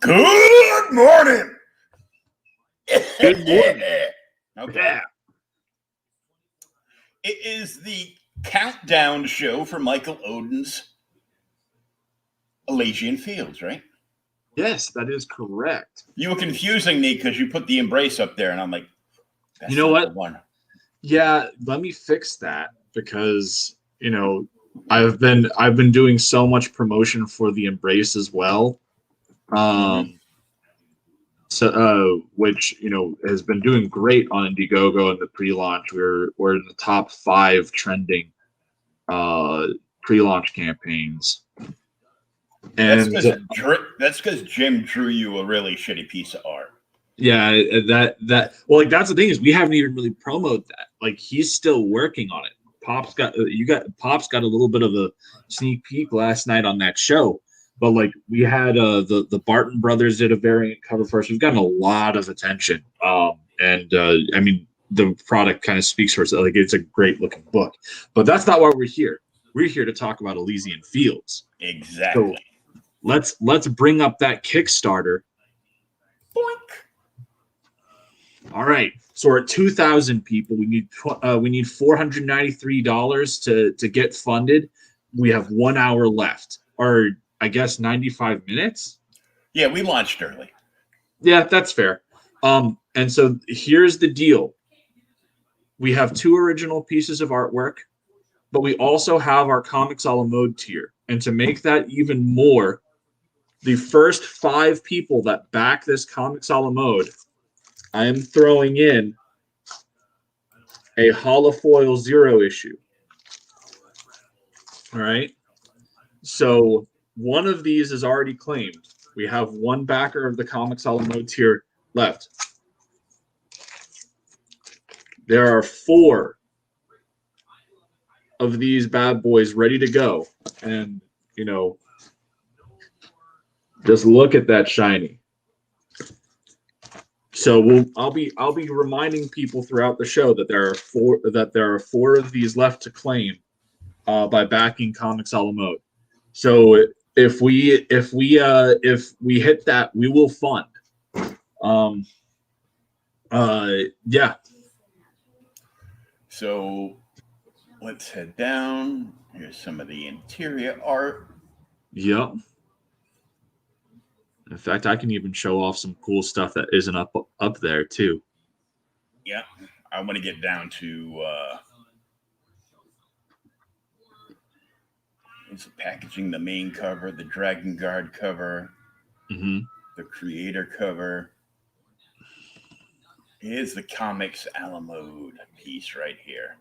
Good morning. Good morning. Okay. Yeah. It is the countdown show for Michael Oden's Elysian Fields, right? Yes, that is correct. You were confusing me because you put the embrace up there, and I'm like, that's You know not what? the one. Yeah, let me fix that because I've been doing so much promotion for the Embrace as well. Which has been doing great on Indiegogo in the pre-launch. We're in the top 5 trending pre-launch campaigns. And That's because Jim drew you a really shitty piece of art. yeah, that's the thing is we haven't even really promoted that. Like he's still working on it. Pop's got a little bit of a sneak peek last night on that show. But like we had the Barton brothers did a variant cover for us. We've gotten a lot of attention. I mean the product kind of speaks for itself. Like it's a great looking book. But that's not why we're here. We're here to talk about Elysian Fields. Exactly. So let's bring up that Kickstarter. Boink. All right. So we're at 2,000 people. We need $493 to get funded. We have 1 hour left, or I guess 95 minutes. Yeah, we launched early. Yeah, that's fair. And so here's the deal. We have 2 original pieces of artwork, but we also have our Comics a la Mode tier. And to make that even more, the first 5 people that back this Comics a la Mode, I am throwing in a holofoil 0 issue. All right. So one of these is already claimed. We have 1 backer of the Comics a la Mode tier left. There are 4 of these bad boys ready to go. And, just look at that shiny. So I'll be reminding people throughout the show that there are 4 of these left to claim by backing Comics a la Mode. So if we hit that, we will fund. Yeah. So let's head down. Here's some of the interior art. Yep. In fact, I can even show off some cool stuff that isn't up there too. Yeah, I want to get down to it's packaging, the main cover, the Dragon Guard cover, the creator cover. Here's the Comics a la Mode piece right here.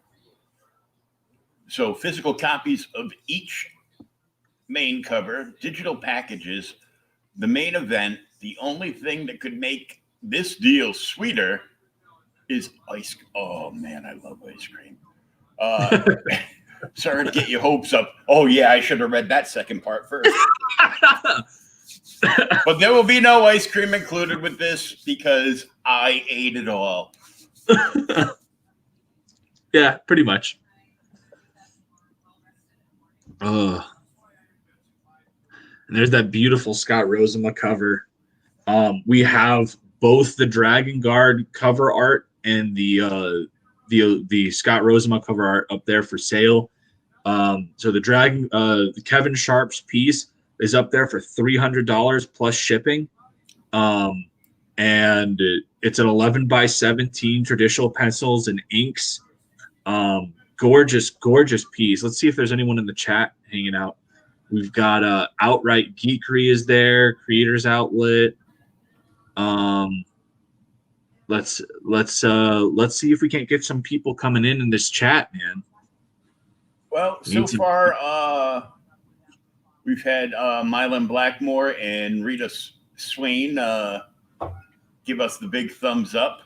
So physical copies of each main cover, digital packages. The main event, the only thing that could make this deal sweeter is ice. Oh, man, I love ice cream. Sorry to get your hopes up. Oh, yeah, I should have read that second part first. But there will be no ice cream included with this because I ate it all. Yeah, pretty much. And there's that beautiful Scott Rosema cover. We have both the Dragon Guard cover art and the Scott Rosema cover art up there for sale. So the Kevin Sharp's piece is up there for $300 plus shipping. And it's an 11 by 17 traditional pencils and inks. Gorgeous piece. Let's see if there's anyone in the chat hanging out. We've got Outright Geekery is there, Creators Outlet. Let's see if we can't get some people coming in this chat, man. Well, so far, we've had Mylan Blackmore and Rita Swain give us the big thumbs up.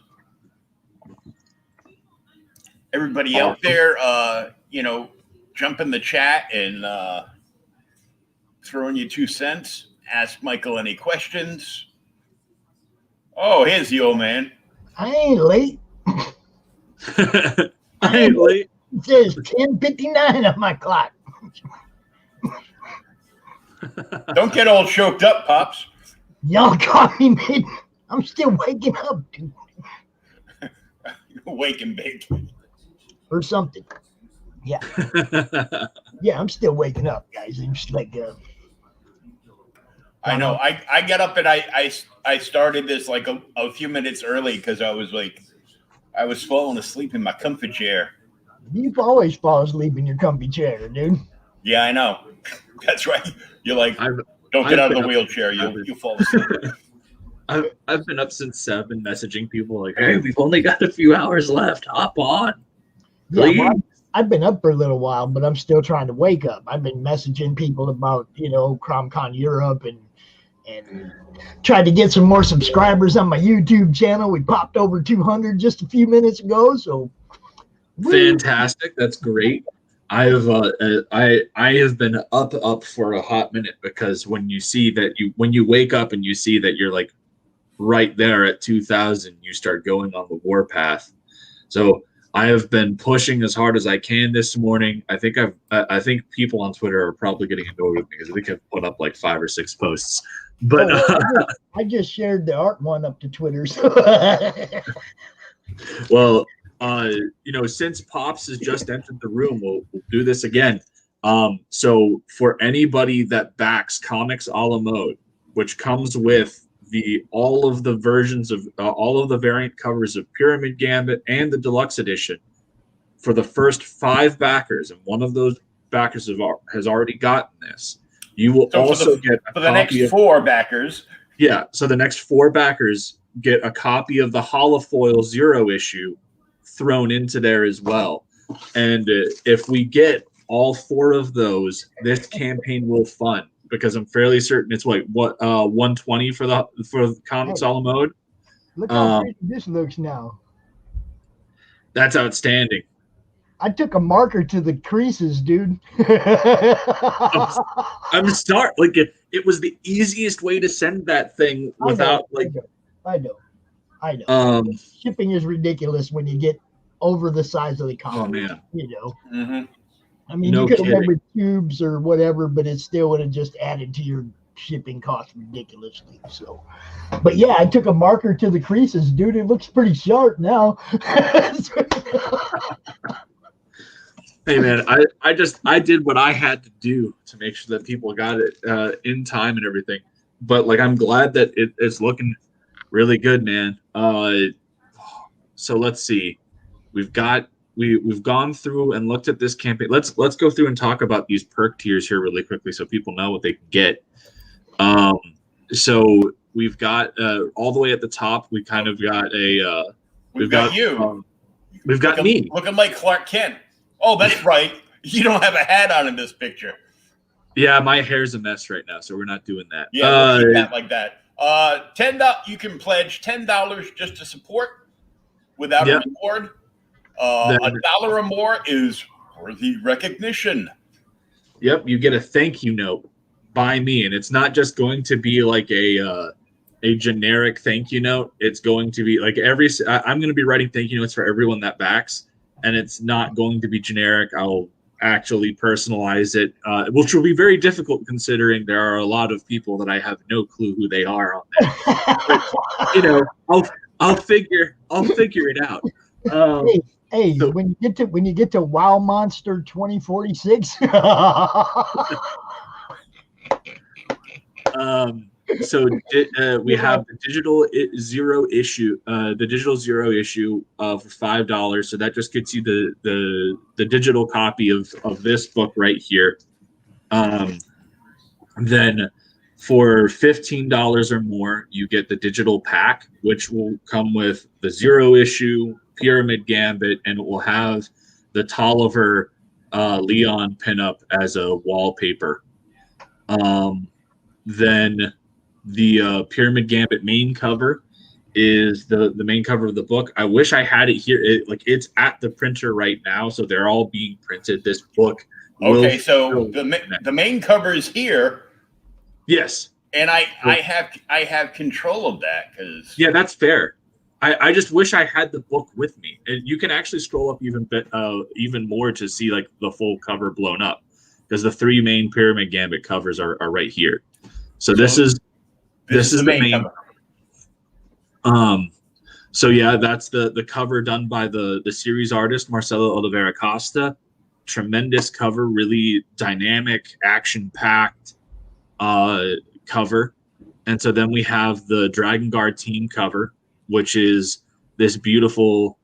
Everybody out there, jump in the chat and throw in your 2 cents. Ask Michael any questions. Oh, here's the old man. I ain't late. I ain't late. It says 10:59 on my clock. Don't get all choked up, Pops. Y'all caught me mid. I'm still waking up, dude. Waking big. Or something. Yeah. Yeah, I'm still waking up, guys. I'm just like I know. I get up and I started this like a few minutes early because I was falling asleep in my comfy chair. You always fall asleep in your comfy chair, dude. Yeah, I know. That's right. You're like, don't get out of the wheelchair. You fall asleep. I've been up since 7, messaging people like, "Hey, we've only got a few hours left. Hop on." Yeah, well, I've been up for a little while, but I'm still trying to wake up. I've been messaging people about, CromCon Europe and tried to get some more subscribers on my YouTube channel. We popped over 200 just a few minutes ago, so fantastic. That's great. I have been up for a hot minute because when you wake up and you see that you're like right there at 2,000, you start going on the warpath. So I have been pushing as hard as I can this morning. I think people on Twitter are probably getting annoyed with me because I think I've put up like 5 or 6 posts. But I just shared the art one up to Twitter. So. Well, since Pops has just entered the room, we'll do this again. So for anybody that backs Comics a la Mode, which comes with all of the versions of all of the variant covers of Pyramid Gambit and the deluxe edition, for the first 5 backers, and one of those backers has already gotten this, you will also get for the next 4 backers. Yeah, so the next 4 backers get a copy of the Holofoil 0 issue thrown into there as well. And if we get all 4 of those, this campaign will fund, because I'm fairly certain it's 120 for Comics a la Mode. Look how pretty this looks now. That's outstanding. I took a marker to the creases, dude. I'm it was the easiest way to send that thing without I know. Shipping is ridiculous when you get over the size of the comic. Oh man. Mm-hmm. I mean, you could have went with tubes or whatever, but it still would have just added to your shipping cost ridiculously. So, but yeah, I took a marker to the creases, dude. It looks pretty sharp now. Hey man, I did what I had to do to make sure that people got it in time and everything. But I'm glad that it's looking really good, man. So let's see. We've gone through and looked at this campaign. Let's go through and talk about these perk tiers here really quickly so people know what they can get. So we've got all the way at the top. We kind of got we've got you. We've got me looking like Clark Kent. Oh, that's right. You don't have a hat on in this picture. Yeah, my hair's a mess right now, so we're not doing that. Yeah, we'll keep that like that. $10. You can pledge $10 just to support without a reward. $1 or more is worthy recognition. Yep, you get a thank you note by me, and it's not just going to be like a generic thank you note. It's going to be like I'm going to be writing thank you notes for everyone that backs, and it's not going to be generic. I'll actually personalize it, which will be very difficult considering there are a lot of people that I have no clue who they are on that. But, I'll figure it out. Hey, so, when you get to Wow Monster 2046. We have the digital zero issue, for $5. So that just gets you the digital copy of this book right here. Then for $15 or more, you get the digital pack, which will come with the zero issue Pyramid Gambit, and it will have the Tolliver Leon pinup as a wallpaper. Then the Pyramid Gambit main cover is the main cover of the book. I wish I had it here. It's at the printer right now, so they're all being printed. This book. Okay, so the main cover is here. Yes, and I have control of that because that's fair. I just wish I had the book with me, and you can actually scroll up even more to see like the full cover blown up, because the three main Pyramid Gambit covers are right here. So this is the main cover. So yeah, that's the cover done by the series artist Marcelo Oliveira Costa. Tremendous cover, really dynamic, action-packed cover. And so then we have the Dragon Guard team cover, which is this beautiful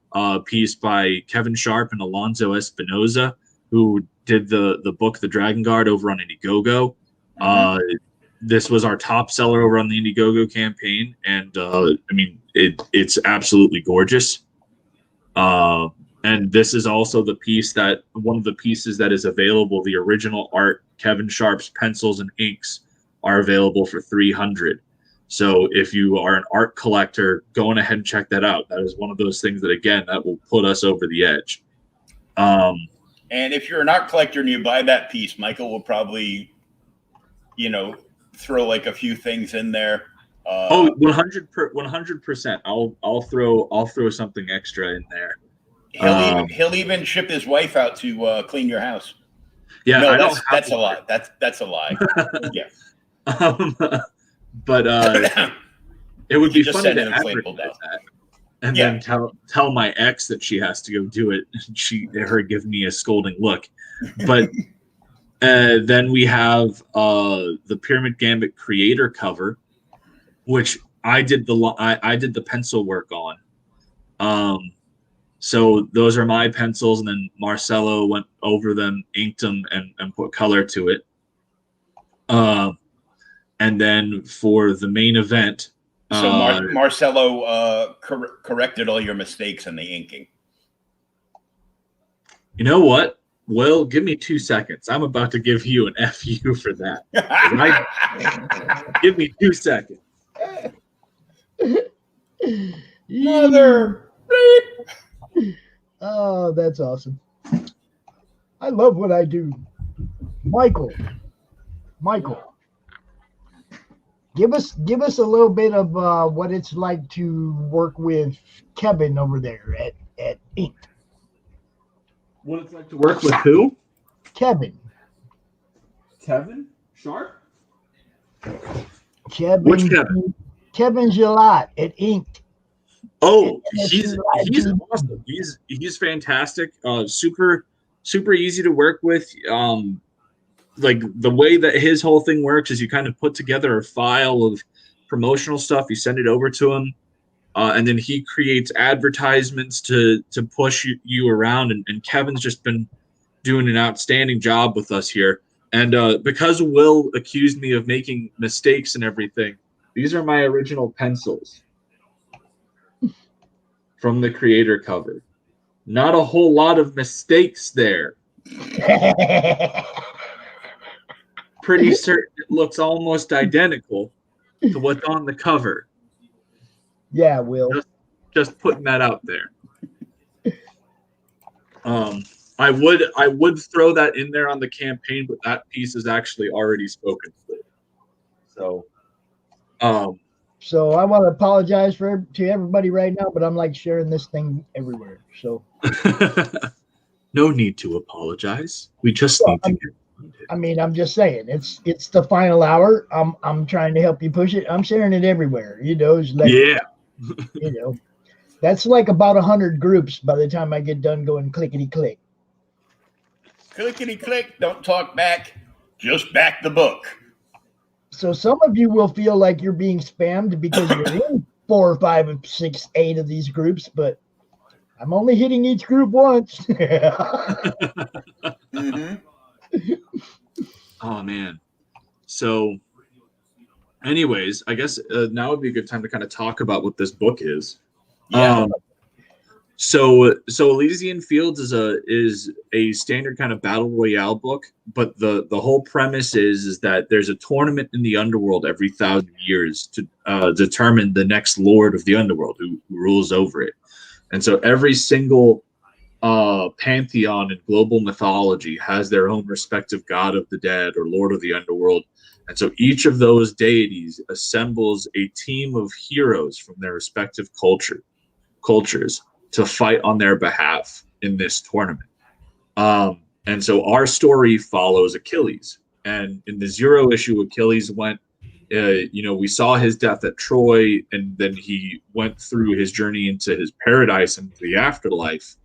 piece by Kevin Sharp and Alonso Espinoza, who did the book The Dragon Guard over on Indiegogo. This was our top seller over on the Indiegogo campaign, and it's absolutely gorgeous. And this is also one of the pieces that is available. The original art, Kevin Sharp's pencils and inks, are available for $300. So if you are an art collector, go on ahead and check that out. That is one of those things that will put us over the edge. And if you're an art collector and you buy that piece, Michael will probably, throw like a few things in there. 100%. I'll throw something extra in there. He'll even ship his wife out to clean your house. Yeah, no, that's a lie. That's a lie. Yeah. But it would be funny to advertise that, and then tell my ex that she has to go do it. Her give me a scolding look. But then we have the Pyramid Gambit creator cover, which I did the pencil work on. So those are my pencils, and then Marcelo went over them, inked them, and put color to it. And then for the main event, so Marcelo corrected all your mistakes in the inking. You know what? Well, give me 2 seconds. I'm about to give you an FU for that. Give me 2 seconds. Mother. Oh, that's awesome. I love what I do. Michael, give us a little bit of what it's like to work with Kevin over there at Ink. What it's like to work with who? Kevin Sharp? Which Kevin? Kevin Gillot at Ink. Oh, he's awesome. He's fantastic. Super easy to work with. Like the way that his whole thing works is you kind of put together a file of promotional stuff, you send it over to him, and then he creates advertisements to push you around. And Kevin's just been doing an outstanding job with us here. And because Will accused me of making mistakes and everything, these are my original pencils from the creator cover. Not a whole lot of mistakes there. Pretty certain it looks almost identical to what's on the cover. Yeah, Will. Just putting that out there. I would throw that in there on the campaign, but that piece is actually already spoken for. So I want to apologize to everybody right now, but I'm like sharing this thing everywhere. So no need to apologize. We just need to get. I'm just saying it's the final hour. I'm trying to help you push it. I'm sharing it everywhere. It's like, that's like about 100 groups by the time I get done going clickety click. Clickety click. Don't talk back. Just back the book. So some of you will feel like you're being spammed because you're in 4 or 5 or 6, 8 of these groups, but I'm only hitting each group once. Mm-hmm. Oh man. So, anyways, I guess now would be a good time to kind of talk about what this book is. Yeah. So Elysian Fields is a standard kind of battle royale book, but the whole premise is that there's a tournament in the underworld every 1,000 years to determine the next lord of the underworld who rules over it. And so every single pantheon in global mythology has their own respective god of the dead or lord of the underworld. And so each of those deities assembles a team of heroes from their respective cultures to fight on their behalf in this tournament. And so our story follows Achilles. And in the 0 issue, Achilles went, we saw his death at Troy, and then he went through his journey into his paradise and the afterlife,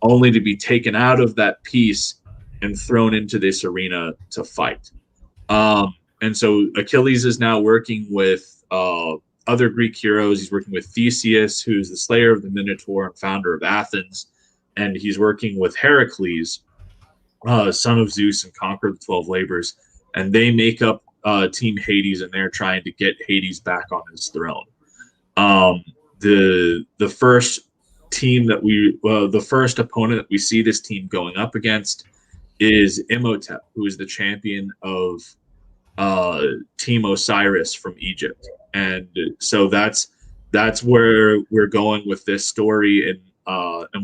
only to be taken out of that piece and thrown into this arena to fight. And so Achilles is now working with other Greek heroes. He's working with Theseus, who's the slayer of the Minotaur and founder of Athens. And he's working with Heracles, son of Zeus and conqueror of the 12 labors. And they make up Team Hades, and they're trying to get Hades back on his throne. The first team that the first opponent that we see this team going up against is Imhotep, who is the champion of Team Osiris from Egypt. And so that's where we're going with this story and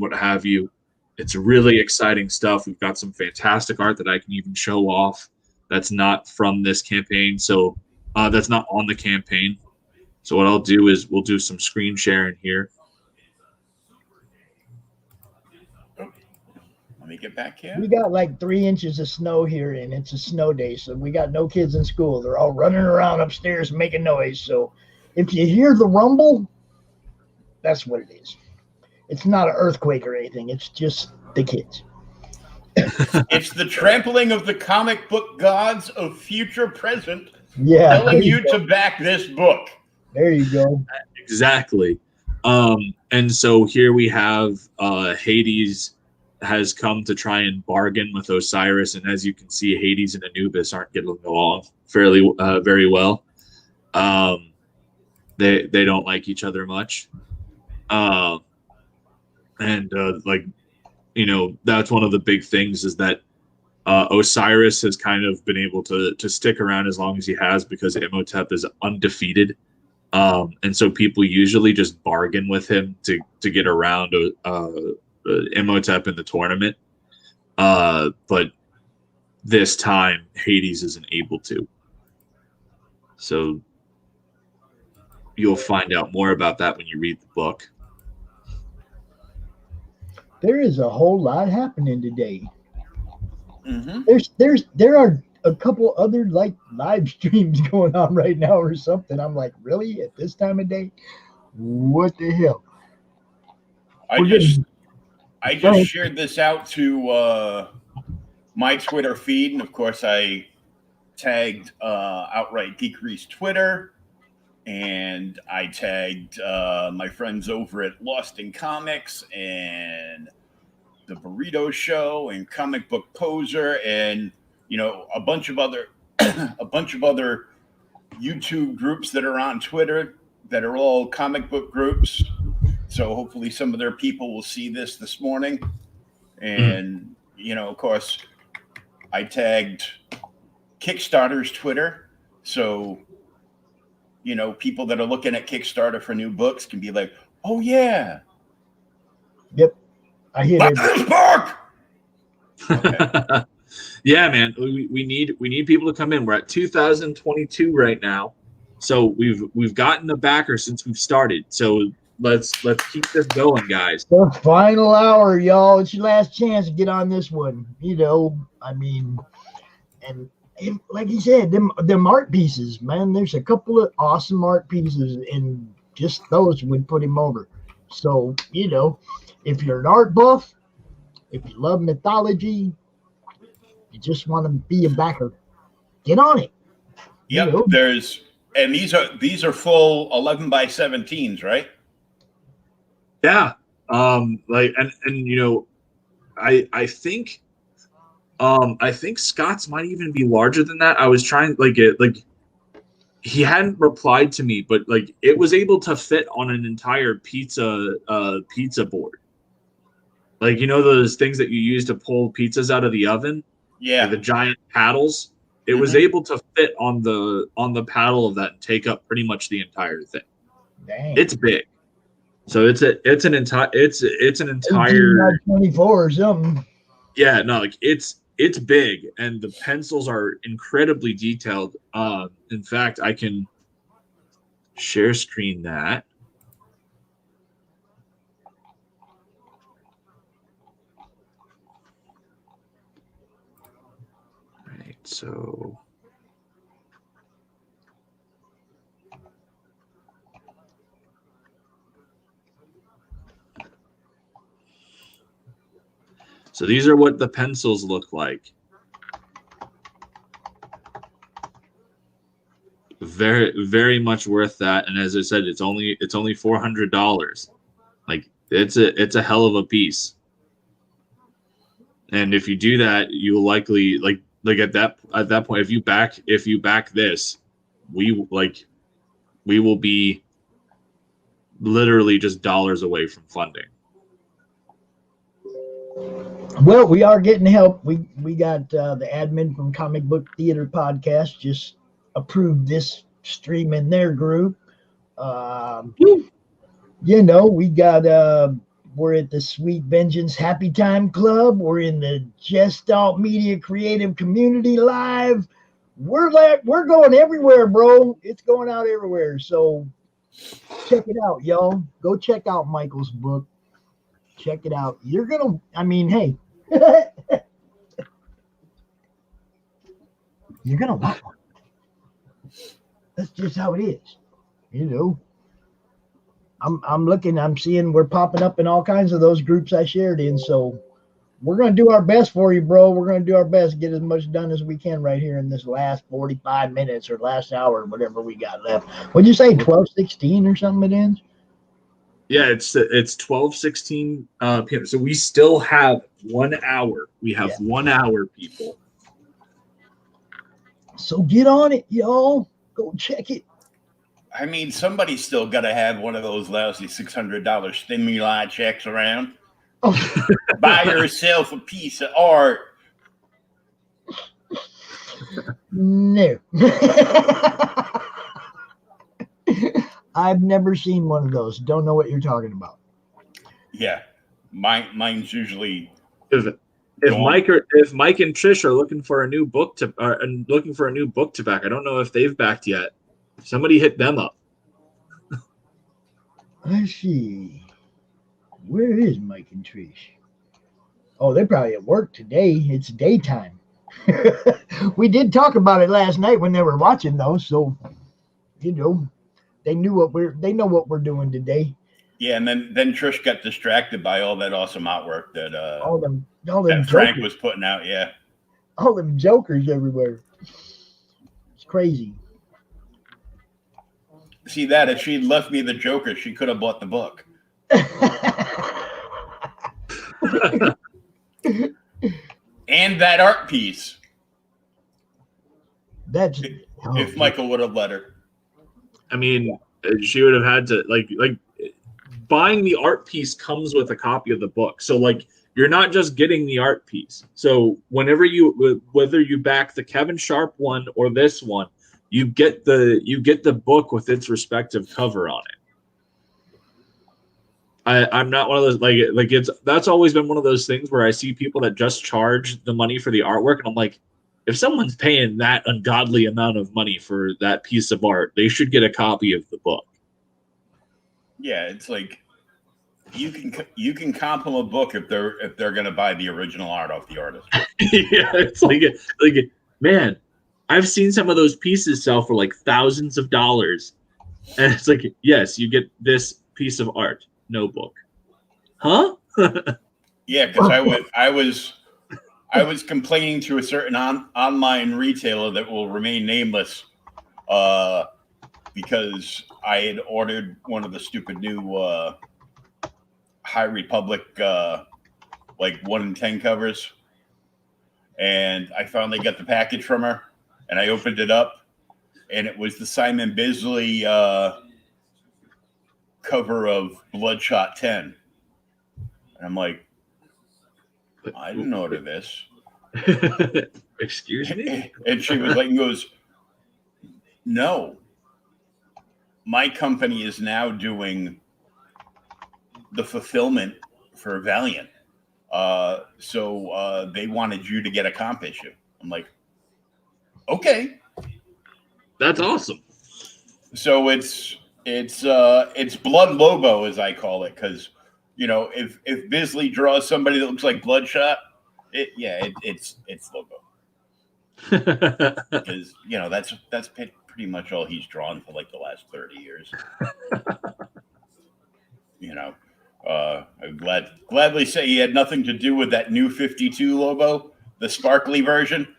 what have you. It's really exciting stuff. We've got some fantastic art that I can even show off that's not from this campaign. So that's not on the campaign. So what I'll do is we'll do some screen sharing here. Let me get back here. We got like 3 inches of snow here, and it's a snow day, so we got no kids in school. They're all running around upstairs making noise. So if you hear the rumble, that's what it is. It's not an earthquake or anything. It's just the kids. It's the trampling of the comic book gods of future present, telling you to back this book. There you go. Exactly. And so here we have Hades has come to try and bargain with Osiris, and as you can see, Hades and Anubis aren't getting along very well. They don't like each other much. That's one of the big things is that Osiris has kind of been able to stick around as long as he has because Imhotep is undefeated. And so people usually just bargain with him to get around Imhotep in the tournament. But this time Hades isn't able to. So you'll find out more about that when you read the book. There is a whole lot happening today. Mm-hmm. There are a couple other like live streams going on right now or something. I'm like, really? At this time of day? What the hell? I just shared this out to my Twitter feed, and of course I tagged Outright Geekery's Twitter, and I tagged my friends over at Lost in Comics and the Burrito Show and Comic Book Poser, and a bunch of other YouTube groups that are on Twitter that are all comic book groups. So hopefully some of their people will see this morning. And, of course, I tagged Kickstarter's Twitter. So, people that are looking at Kickstarter for new books can be like, oh, yeah. Yep. I hear it. This book! Okay. Yeah, man. We need people to come in. We're at 2022 right now. So we've gotten a backer since we've started. So let's keep this going, guys. The final hour, y'all. It's your last chance to get on this one. And like you said, them art pieces, man. There's a couple of awesome art pieces, and just those would put him over. So if you're an art buff, if you love mythology, you just want to be a backer, get on it. Yep. You know? And these are full 11 by 17s, right? Yeah. Like and you know, I think Scott's might even be larger than that. I was trying he hadn't replied to me, but like it was able to fit on an entire pizza board. Like you know those things that you use to pull pizzas out of the oven? Yeah. Like the giant paddles. It was Mhm. able to fit on the paddle of that and take up pretty much the entire thing. Dang. It's big. So it's an entire 18 by 24 or something. yeah, no, like it's big and the pencils are incredibly detailed. In fact, I can share screen that. Right, so these are what the pencils look like. Very, very much worth that. And as I said, it's only $400. Like it's a hell of a piece. And if you do that, you will likely like at that point, if you back this, we will be literally just dollars away from funding. Well, we are getting help. We got the admin from Comic Book Theater Podcast just approved this stream in their group. You know, we got we're at the Sweet Vengeance Happy Time Club. We're in the Gestalt Media Creative Community Live. We're going everywhere, bro. It's going out everywhere. So check it out, y'all. Go check out Michael's book. Check it out. You're gonna. I mean, hey. You're gonna want one. That's just how it is. You know. I'm looking, I'm seeing we're popping up in all kinds of those groups I shared in. So we're gonna do our best for you, bro. We're gonna do our best to get as much done as we can right here in this last 45 minutes or last hour, whatever we got left. What'd you say, 12:16 or something it ends? Yeah, it's 12:16 p.m. So we still have 1 hour. We have 1 hour, people. So get on it, y'all. Go check it. I mean, somebody's still got to have one of those lousy $600 stimuli checks around. Oh. Buy yourself a piece of art. No. I've never seen one of those. Don't know what you're talking about. Yeah, mine's usually. If Mike and Trish are looking for a new book to back, I don't know if they've backed yet. Somebody hit them up. Let's see. Where is Mike and Trish? Oh, they're probably at work today. It's daytime. We did talk about it last night when they were watching those, so you know they know what we're doing today. Yeah, and then Trish got distracted by all that awesome artwork that all them that Frank was putting out. Yeah, all them jokers everywhere. It's crazy. See that if she'd left me the Joker, she could have bought the book. And that art piece. That's if Michael would have let her. I mean, she would have had to like buying the art piece comes with a copy of the book. So like you're not just getting the art piece. So whether you back the Kevin Sharp one or this one, you get the book with its respective cover on it. I'm not one of those that's always been one of those things where I see people that just charge the money for the artwork, and I'm like, if someone's paying that ungodly amount of money for that piece of art, they should get a copy of the book. Yeah, it's like you can comp them a book if they're gonna buy the original art off the artist. Yeah, it's like man, I've seen some of those pieces sell for like thousands of dollars, and it's like, yes, you get this piece of art, no book, huh? Yeah, because I was complaining to a certain online retailer that will remain nameless because I had ordered one of the stupid new High Republic like 1 in 10 covers, and I finally got the package from her, and I opened it up, and it was the Simon Bisley cover of Bloodshot 10. And I'm like, I didn't order this. Excuse me? And she was like, and goes, no, my company is now doing the fulfillment for Valiant. So they wanted you to get a comp issue. I'm like, okay. That's awesome. So it's Blood Lobo, as I call it, because if Bisley draws somebody that looks like Bloodshot, it's Lobo, because that's pretty much all he's drawn for like the last 30 years. I'd gladly say he had nothing to do with that new 52 Lobo, the sparkly version.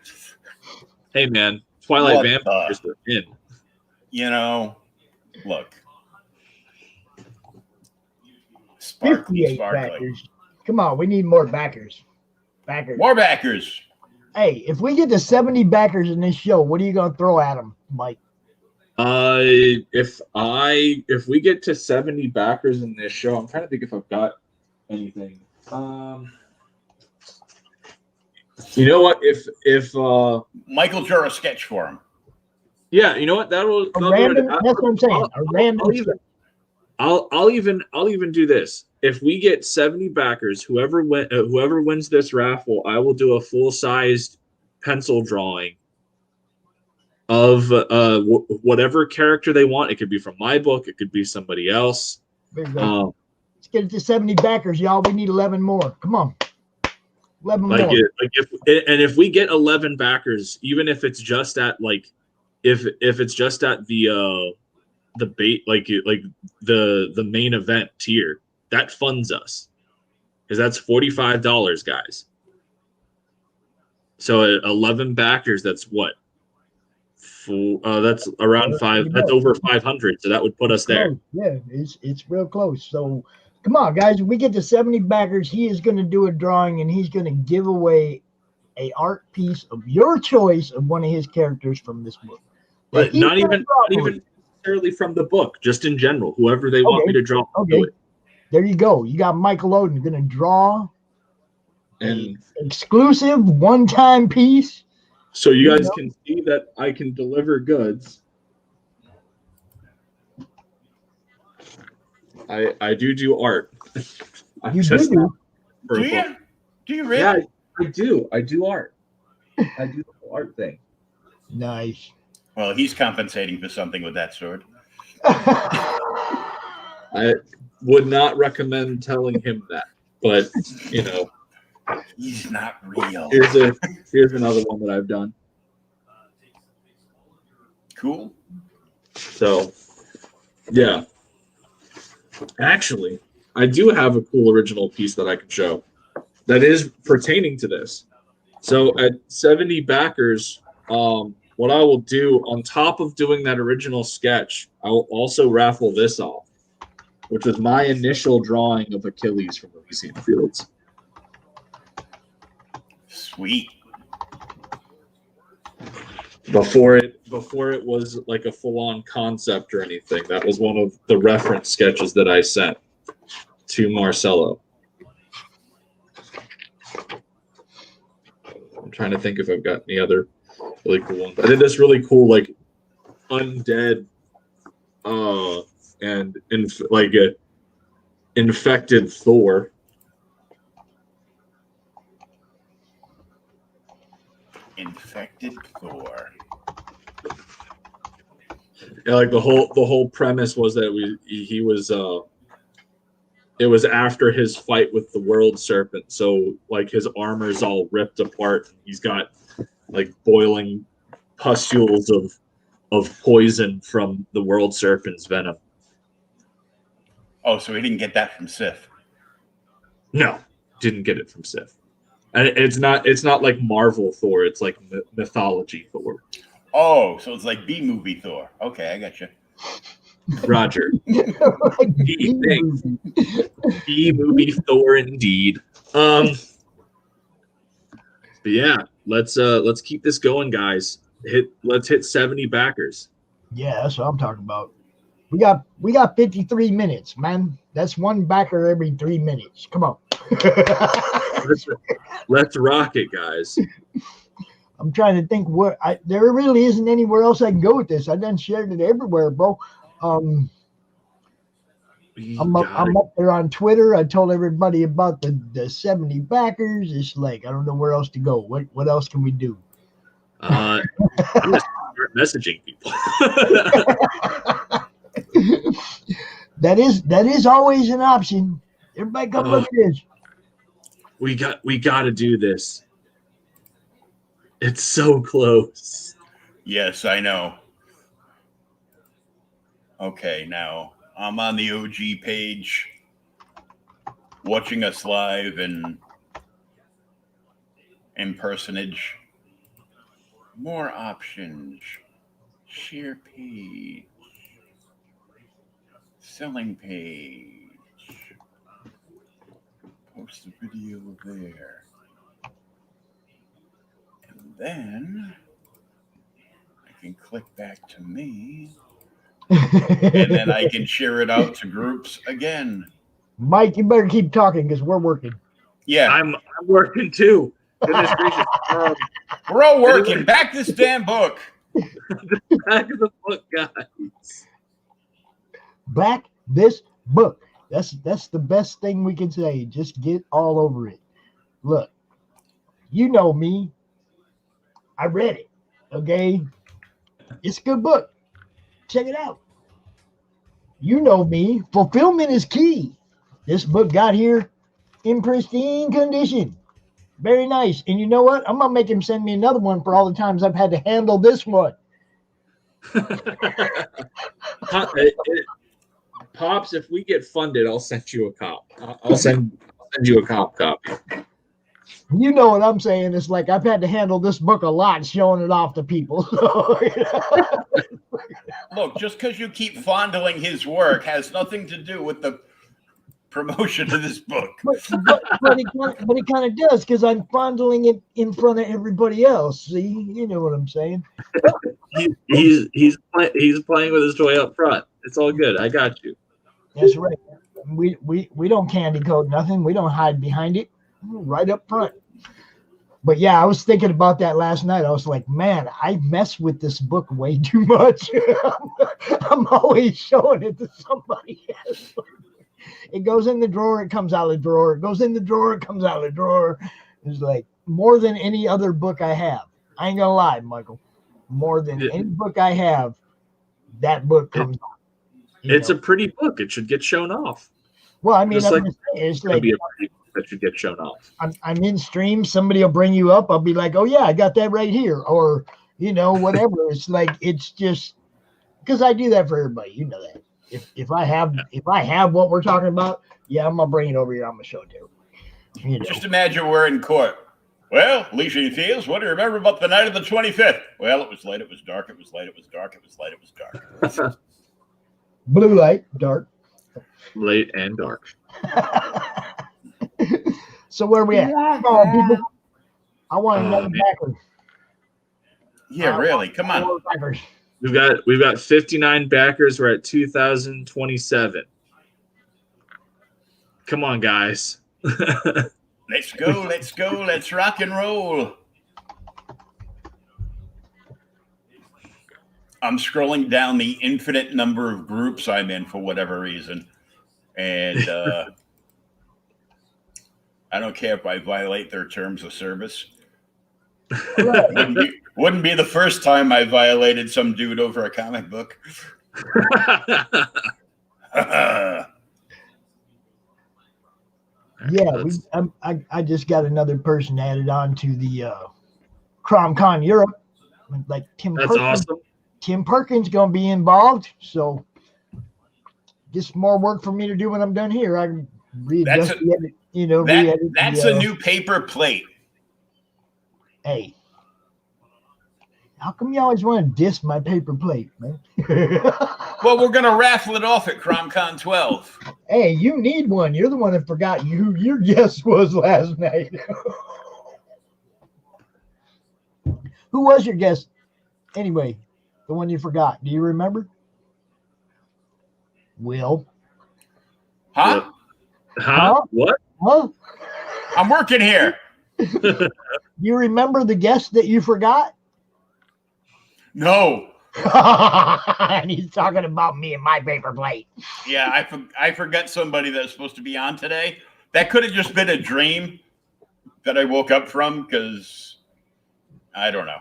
Hey man, Twilight Vampires are in. Look. 58 sparkly. backers. Come on, we need more backers. More backers. Hey, if we get to 70 backers in this show, what are you gonna throw at them, Mike? If we get to 70 backers in this show, I'm trying to think if I've got anything. You know what? If Michael drew a sketch for him. Yeah, you know what? That's what I'm saying. I'll even do this. If we get 70 backers, whoever wins this raffle, I will do a full-sized pencil drawing of whatever character they want. It could be from my book. It could be somebody else. Let's get it to 70 backers, y'all. We need 11 more. Come on. 11 more. If we get 11 backers, even if it's just at if it's just at the bait, the main event tier, that funds us, because that's $45, guys. So at 11 backers, that's what? That's around that's over 500. So that would put us there. Yeah, it's real close. So come on, guys. If we get to 70 backers, he is going to do a drawing, and he's going to give away a art piece of your choice of one of his characters from this book. But not even necessarily from the book, just in general. Whoever they want me to draw. Okay. There you go. You got Michael Oden going to draw an exclusive one-time piece. So you guys can see that I can deliver goods. I do art. You do? Do you really? Yeah, I do. I do art. I do the whole art thing. Nice. Well, he's compensating for something with that sword. I would not recommend telling him that, but he's not real. Here's another one that I've done. Cool. So, yeah. Actually, I do have a cool original piece that I can show that is pertaining to this. So at 70 backers, what I will do on top of doing that original sketch, I will also raffle this off, which was my initial drawing of Achilles from Elysian Fields. Sweet. Before it was like a full-on concept or anything. That was one of the reference sketches that I sent to Marcelo. I'm trying to think if I've got any other really cool ones. I did this really cool undead and infected Thor. Infected Thor. Yeah, the whole premise was that he was it was after his fight with the world serpent, so his armor's all ripped apart. He's got boiling pustules of poison from the world serpent's venom. Oh, so he didn't get that from Sif? No, didn't get it from Sif. And it's not like Marvel Thor. It's like mythology Thor. Oh, so it's like B movie Thor. Okay, I got you. Roger. Like B B-movie. B movie Thor indeed. But yeah, let's keep this going, guys. Let's hit 70 backers. Yeah, that's what I'm talking about. We got 53 minutes, man. That's one backer every 3 minutes. Come on. Let's rock it, guys. I'm trying to think there really isn't anywhere else I can go with this. I done shared it everywhere, bro. I'm up there on Twitter. I told everybody about the 70 backers. It's like I don't know where else to go. What else can we do? I'm gonna start messaging people. That is always an option. Everybody come look at this. We got to do this. It's so close. Yes, I know. Okay, now I'm on the OG page, watching us live and in personage. More options. Share page. Selling page. Post the video there. And then I can click back to me. And then I can share it out to groups again. Mike, you better keep talking because we're working. Yeah. I'm working too. Goodness gracious. We're all working. Back this damn book. Back of the book, guys. Back this book. That's the best thing we can say. Just get all over it. Look, you know me. I read it. Okay. It's a good book. Check it out. You know me. Fulfillment is key. This book got here in pristine condition. Very nice. And you know what? I'm going to make him send me another one for all the times I've had to handle this one. Pops, if we get funded, I'll send you a cop. I'll send you a copy. You know what I'm saying? It's like I've had to handle this book a lot, showing it off to people. Look, just because you keep fondling his work has nothing to do with the promotion of this book. But it kind of does because I'm fondling it in front of everybody else. See, you know what I'm saying? He's playing with his toy up front. It's all good. I got you. That's right. We don't candy coat nothing. We don't hide behind it. Right up front. But yeah, I was thinking about that last night. I was like, man, I mess with this book way too much. I'm always showing it to somebody else. It goes in the drawer, it comes out of the drawer. It goes in the drawer, it comes out of the drawer. It's like more than any other book I have. I ain't gonna lie, Michael. More than any book I have, that book comes out. It's a pretty book. It should get shown off. Well, I mean, it's like be a pretty book that should get shown off. I'm in stream. Somebody will bring you up. I'll be like, oh yeah, I got that right here, or whatever. It's like it's just because I do that for everybody. You know that. If I have what we're talking about, yeah, I'm gonna bring it over here. I'm gonna show it to you. Just imagine we're in court. Well, Alicia Theos, what do you remember about the night of the 25th? Well, it was late, it was dark, it was late, it was dark, it was late, it was dark. Blue light, dark. Late and dark. So where are we at? Come on, people. I want another backer. Yeah, really. Come on. We've got 59 backers. We're at 2,027. Come on, guys. Let's go. Let's go. Let's rock and roll. I'm scrolling down the infinite number of groups I'm in for whatever reason. And I don't care if I violate their terms of service. Wouldn't be the first time I violated some dude over a comic book. Yeah, I just got another person added on to the CromCon Europe. Like Tim That's Perkins. awesome. Tim Perkins going to be involved, so just more work for me to do when I'm done here. I can readjust the edit, re-edit. That's a new paper plate. Hey, How come you always want to diss my paper plate, man? Well, we're going to raffle it off at CromCon 12. Hey, you need one. You're the one that forgot who your guest was last night. Who was your guest? Anyway, the one you forgot. Do you remember? Will. Huh? Huh? What? Huh? I'm working here. You remember the guest that you forgot? No. And he's talking about me and my paper plate. Yeah, I forgot somebody that was supposed to be on today. That could have just been a dream that I woke up from because I don't know.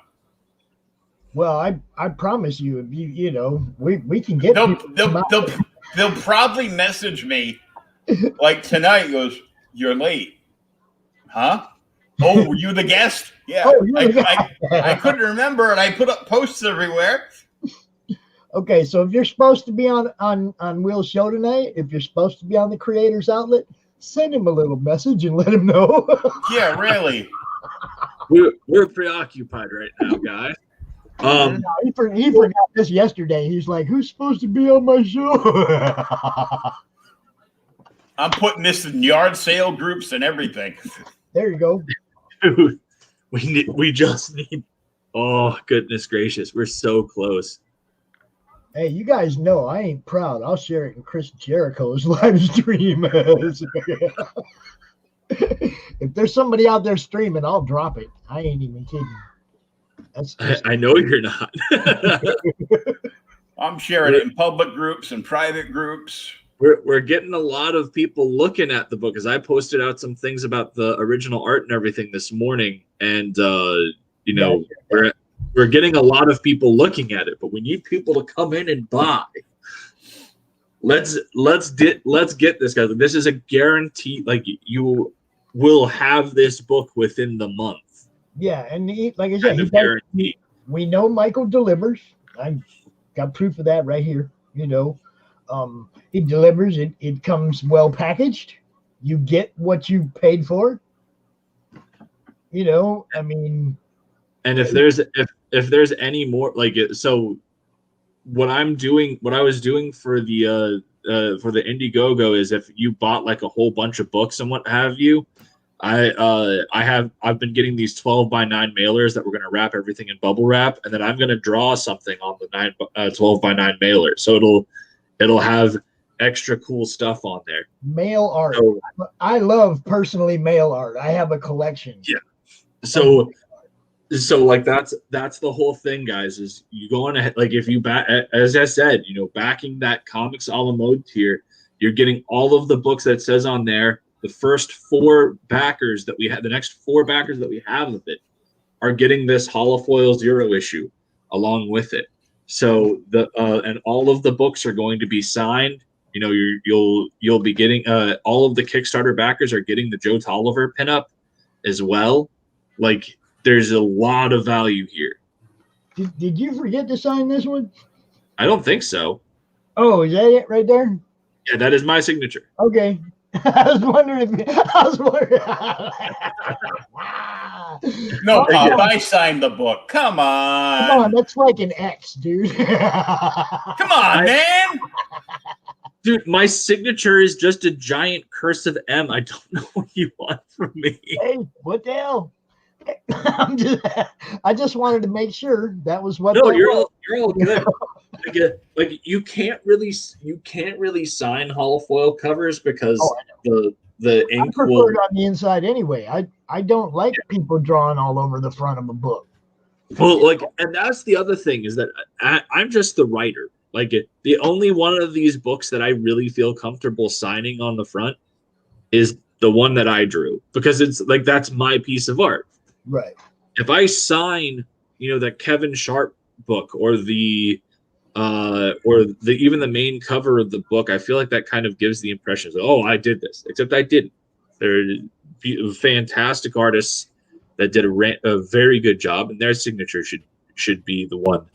Well, I promise you, if you know, we can get They'll probably message me like tonight. Goes, you're late, huh? Oh, were you the guest? Yeah, Oh, you're the guest. I couldn't remember, and I put up posts everywhere. Okay, so if you're supposed to be on Will's show tonight, if you're supposed to be on the Creators Outlet, send him a little message and let him know. Yeah, really. We're preoccupied right now, guys. He forgot this yesterday. He's like, "Who's supposed to be on my show?" I'm putting this in yard sale groups and everything. There you go. Dude, we just need. Oh goodness gracious, we're so close. Hey, you guys know I ain't proud. I'll share it in Chris Jericho's live stream. If there's somebody out there streaming, I'll drop it. I ain't even kidding. I know you're not. I'm sharing it in public groups and private groups. We're getting a lot of people looking at the book, as I posted out some things about the original art and everything this morning, and you know, we're getting a lot of people looking at it, but we need people to come in and buy. Let's get this, guys. This is a guarantee. Like, you will have this book within the month. Yeah, and like I said, we know Michael delivers. I've got proof of that right here. You know, he delivers. It comes well packaged. You get what you paid for. You know, I mean. And if there's any more, like, so what I was doing for the Indiegogo is, if you bought like a whole bunch of books and what have you, I've been getting these 12x9 mailers that we're going to wrap everything in bubble wrap, and then I'm going to draw something on the 12x9 mailer, so it'll have extra cool stuff on there. Mail art. So, I love personally mail art. I have a collection. Yeah. So like that's the whole thing, guys, is you go on ahead, like, if you as I said, you know, backing that comics a la mode tier, you're getting all of the books that says on there. The first 4 backers that we have, the next 4 backers that we have of it, are getting this holofoil 0 issue along with it. So and all of the books are going to be signed. You know, you'll be getting all of the Kickstarter backers are getting the Joe Tolliver pinup as well. Like, there's a lot of value here. Did you forget to sign this one? I don't think so. Oh, is that it right there? Yeah, that is my signature. Okay. I was wondering. No, Pop, I signed the book. Come on. Come on, that's like an X, dude. Come on, man. Dude, my signature is just a giant cursive M. I don't know what you want from me. Hey, what the hell? I just wanted to make sure that was what. No, you're all good. Like, you can't really sign holofoil covers because the ink I prefer it on the inside anyway. I don't like people drawing all over the front of a book. Well, like, and that's the other thing, is that I'm just the writer. Like, the only one of these books that I really feel comfortable signing on the front is the one that I drew, because it's like, that's my piece of art. Right. If I sign, you know, that Kevin Sharp book, or the even the main cover of the book, I feel like that kind of gives the impression of, oh, I did this, except I didn't. They're fantastic artists that did a very good job, and their signature should be the one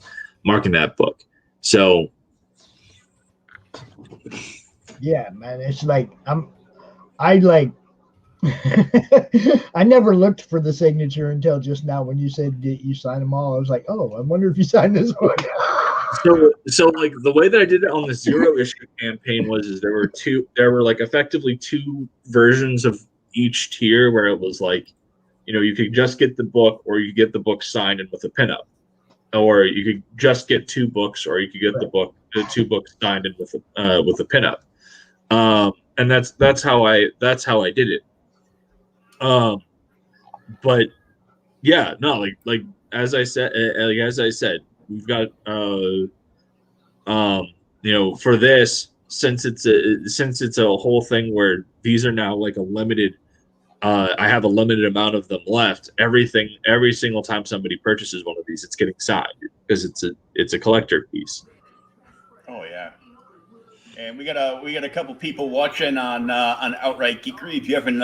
marking that book. So yeah, man, it's like I like I never looked for the signature until just now when you said you signed them all. I was like, oh, I wonder if you signed this one. So like the way that I did it on the zero issue campaign is there were like effectively two versions of each tier where it was like, you could just get the book or you get the book signed and with a pinup, or you could just get two books or you could get the two books signed and with a pinup. And that's how I did it. But yeah, no, like as I said, we've got for this, since it's a whole thing where these are now like a limited, I have a limited amount of them left. Every single time somebody purchases one of these, it's getting signed because it's a collector piece. Oh yeah. And we got a couple people watching on Outright Geekery. If you haven't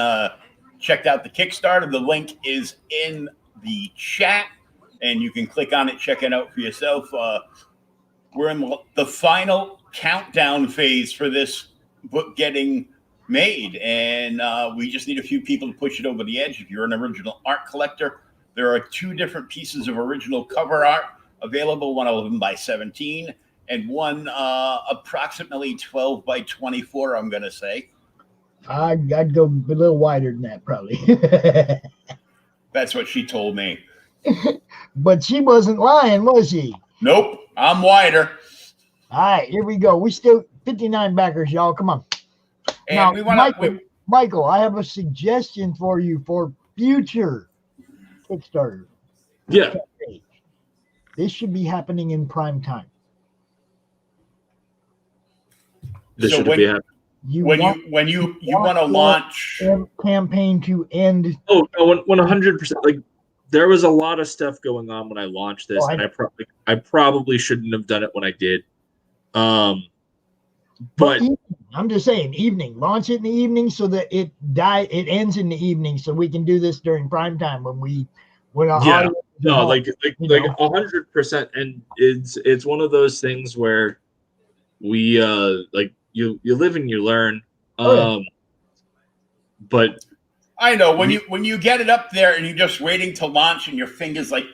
checked out the Kickstarter, the link is in the chat, and you can click on it, check it out for yourself. We're in the final countdown phase for this book getting made, and we just need a few people to push it over the edge. If you're an original art collector, there are 2 different pieces of original cover art available, one of them by 17 and one approximately 12 by 24, I'm going to say. I'd go a little wider than that, probably. That's what she told me. But she wasn't lying, was she? Nope, I'm wider. All right, here we go. We still 59 backers, y'all. Come on. And now, we want to. Michael, I have a suggestion for you for future Kickstarter. Yeah. This should be happening in prime time. This should be happening. When you want to launch campaign to end. Oh no, 100%. Like there was a lot of stuff going on when I launched this, and I probably shouldn't have done it when I did. But I'm just saying, evening. Launch it in the evening so that it ends in the evening, so we can do this during prime time when our audience. No, like 100%, and it's one of those things where we like you live and you learn. But I know when you get it up there and you're just waiting to launch and your fingers like.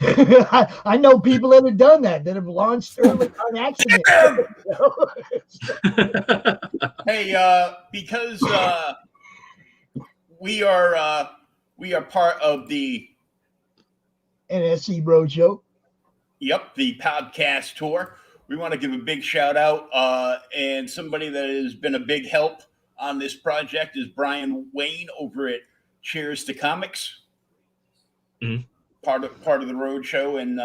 I know people that have done that have launched early on accident. Hey, because we are part of the NSC Roadshow. Yep, the podcast tour. We want to give a big shout out, and somebody that has been a big help on this project is Brian Wayne over at Cheers to Comics. Mm-hmm. Part of the roadshow and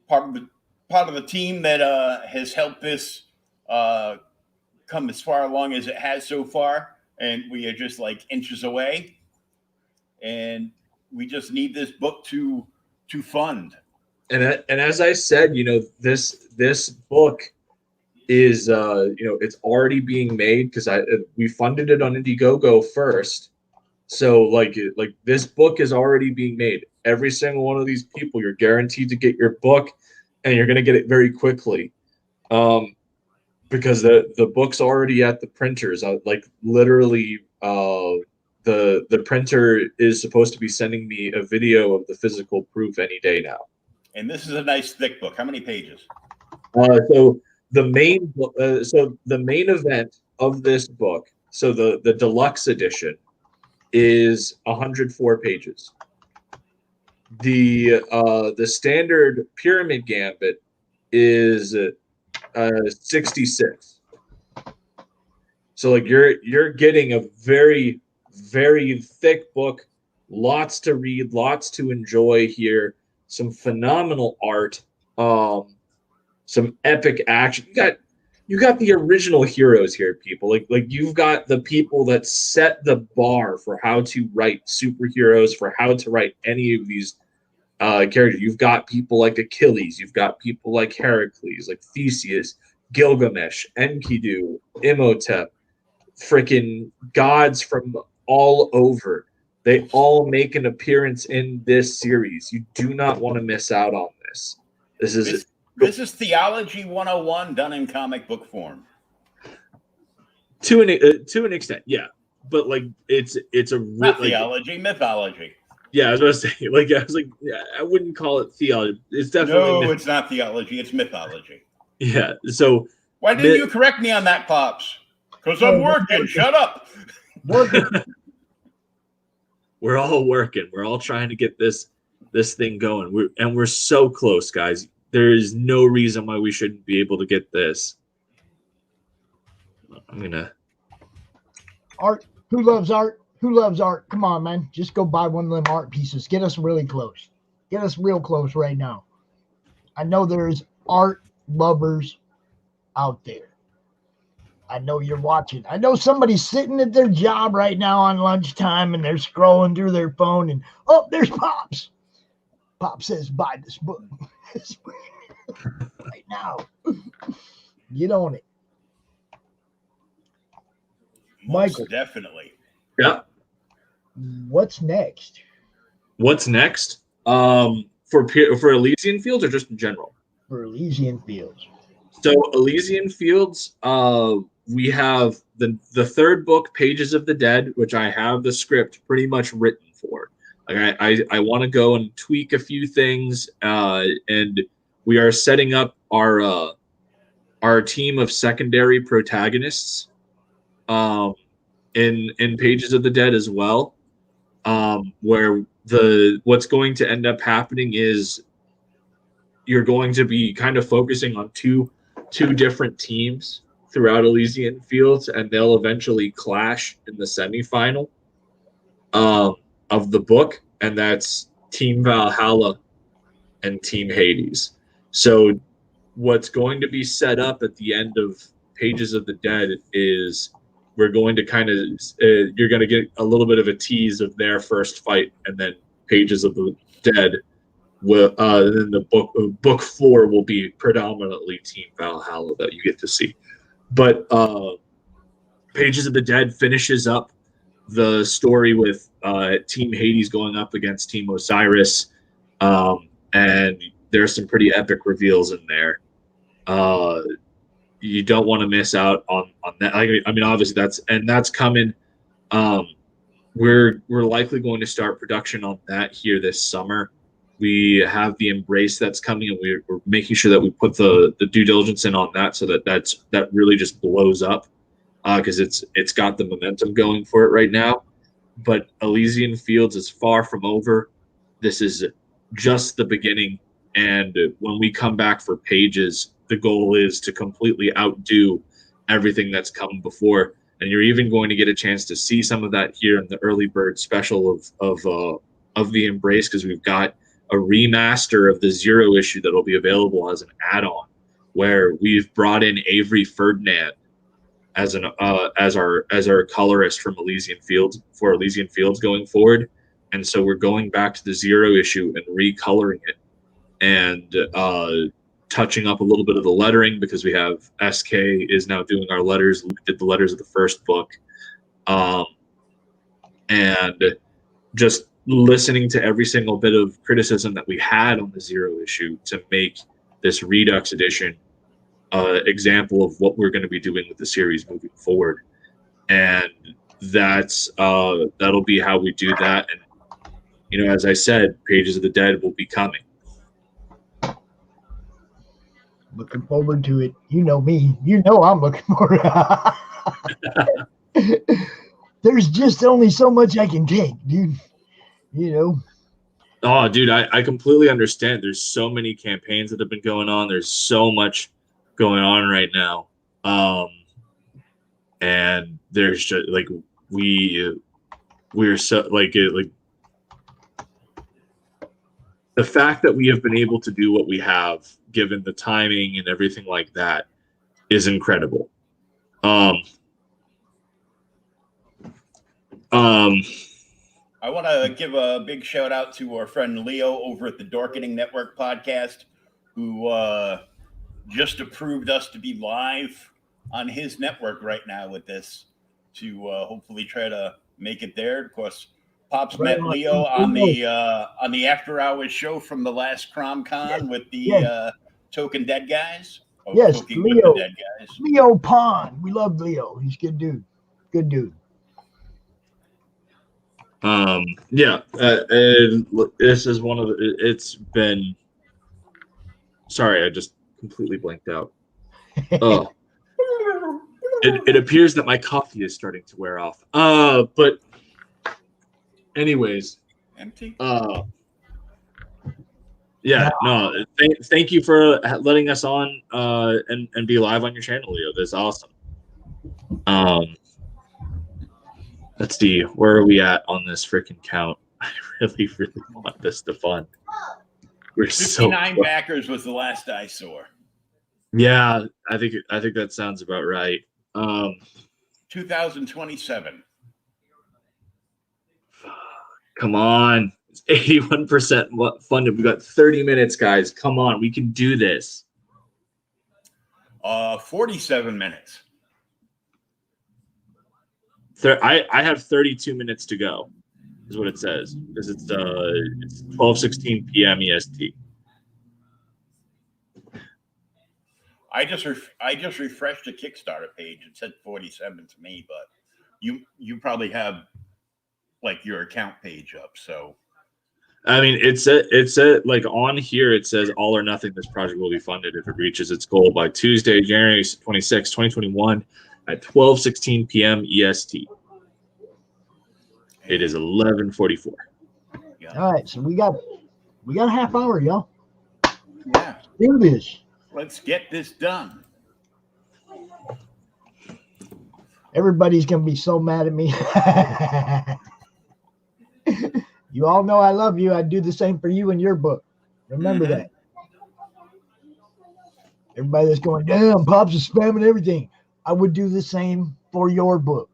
part of the team that has helped this come as far along as it has so far, and we are just like inches away, and we just need this book to fund. And as I said, this book is it's already being made because we funded it on Indiegogo first. So like this book is already being made. Every single one of these people, you're guaranteed to get your book, and you're going to get it very quickly, because the book's already at the printers. Like literally, the printer is supposed to be sending me a video of the physical proof any day now. And this is a nice thick book. How many pages? So the main event of this book, so the deluxe edition, is 104 pages. The standard Pyramid Gambit is 66. So like you're getting a very, very thick book, lots to read, lots to enjoy here, some phenomenal art, some epic action. You got the original heroes here, people. Like you've got the people that set the bar for how to write superheroes, for how to write any of these characters. You've got people like Achilles, you've got people like Heracles, like Theseus, Gilgamesh, Enkidu, Imhotep, freaking gods from all over. They all make an appearance in this series. You do not want to miss out on this. This is Theology 101 done in comic book form. To an extent, yeah. but like it's a Not like, theology, mythology. yeah, I was about to say, like, I was like, yeah, I wouldn't call it theology. It's definitely No, it's not theology. It's mythology. yeah. So Why didn't you correct me on that, Pops? Because I'm working. Shut up. Working. We're all working. We're all trying to get this thing going. We're so close, guys. There is no reason why we shouldn't be able to get this. I'm gonna Art. Who loves art? Who loves art? Come on, man. Just go buy one of them art pieces. Get us really close. Get us real close right now. I know there's art lovers out there. I know you're watching. I know somebody's sitting at their job right now on lunchtime and they're scrolling through their phone and oh, there's Pops. Pop says buy this book right now. Get on it. Most Michael. definitely. yeah. What's next? What's next? For Elysian Fields or just in general? For Elysian Fields. So Elysian Fields, we have the third book, Pages of the Dead, which I have the script pretty much written for. Like I want to go and tweak a few things, and we are setting up our team of secondary protagonists, in Pages of the Dead as well, where what's going to end up happening is you're going to be kind of focusing on two different teams throughout Elysian Fields, and they'll eventually clash in the semifinal of the book, and that's Team Valhalla and Team Hades. So what's going to be set up at the end of Pages of the Dead is we're going to kind of you're going to get a little bit of a tease of their first fight, and then Pages of the Dead will then the book 4 will be predominantly Team Valhalla that you get to see. But Pages of the Dead finishes up the story with Team Hades going up against Team Osiris, and there's some pretty epic reveals in there. You don't want to miss out on that. I mean, obviously that's coming. We're likely going to start production on that here this summer. We have the Embrace that's coming, and we're making sure that we put the due diligence in on that, so that really just blows up, because it's got the momentum going for it right now. But Elysian Fields is far from over. This is just the beginning, and when we come back for Pages, the goal is to completely outdo everything that's come before. And you're even going to get a chance to see some of that here in the early bird special of the Embrace, because we've got a remaster of the Zero issue that'll be available as an add-on, where we've brought in Avery Ferdinand as our colorist from Elysian Fields for Elysian Fields going forward. And so we're going back to the Zero issue and recoloring it, and touching up a little bit of the lettering, because we have SK is now doing our letters. We did the letters of the first book, and just listening to every single bit of criticism that we had on the Zero issue to make this Redux edition example of what we're going to be doing with the series moving forward. And that'll be how we do that. And as I said, Pages of the Dead will be coming. Looking forward to it. You know me. You know I'm looking forward. There's just only so much I can take, dude. Oh, dude, I completely understand. There's so many campaigns that have been going on. There's so much going on right now. And there's just like we're so like the fact that we have been able to do what we have, given the timing and everything like that, is incredible. I want to give a big shout out to our friend Leo over at the Dorkening Network podcast, who just approved us to be live on his network right now with this, to hopefully try to make it there. Of course, Pops met Leo on the After Hours show from the last CromCon with the Token Dead guys. Yes, Token Leo. with the Dead guys. Leo Pond. We love Leo. He's a good dude. Good dude. Yeah, and this is one of the. It's been. Sorry, I just completely blanked out. Oh, it appears that my coffee is starting to wear off. But anyways, Empty. Yeah, no, thank you for letting us on and be live on your channel, Leo. That's awesome. Let's see, where are we at on this freaking count? I really, really want this to fun. We're 59 so backers was the last I saw. Yeah, I think that sounds about right. 2027. Come on. It's 81% funded. We got 30 minutes, guys. Come on, we can do this. 47 minutes. I have 32 minutes to go, is what it says, because it's 12:16 p.m. EST. I just refreshed the Kickstarter page. It said 47 to me, but you probably have like your account page up. So I mean, it's like on here it says all or nothing. This project will be funded if it reaches its goal by Tuesday, January 26, 2021, at 12:16 p.m. EST. It is 11:44. Yeah. All right, so we got a half hour, y'all. Yeah. Do this. Let's get this done. Everybody's gonna be so mad at me. You all know I love you. I'd do the same for you in your book. Remember that. Everybody that's going, damn, Pops is spamming everything. I would do the same for your book.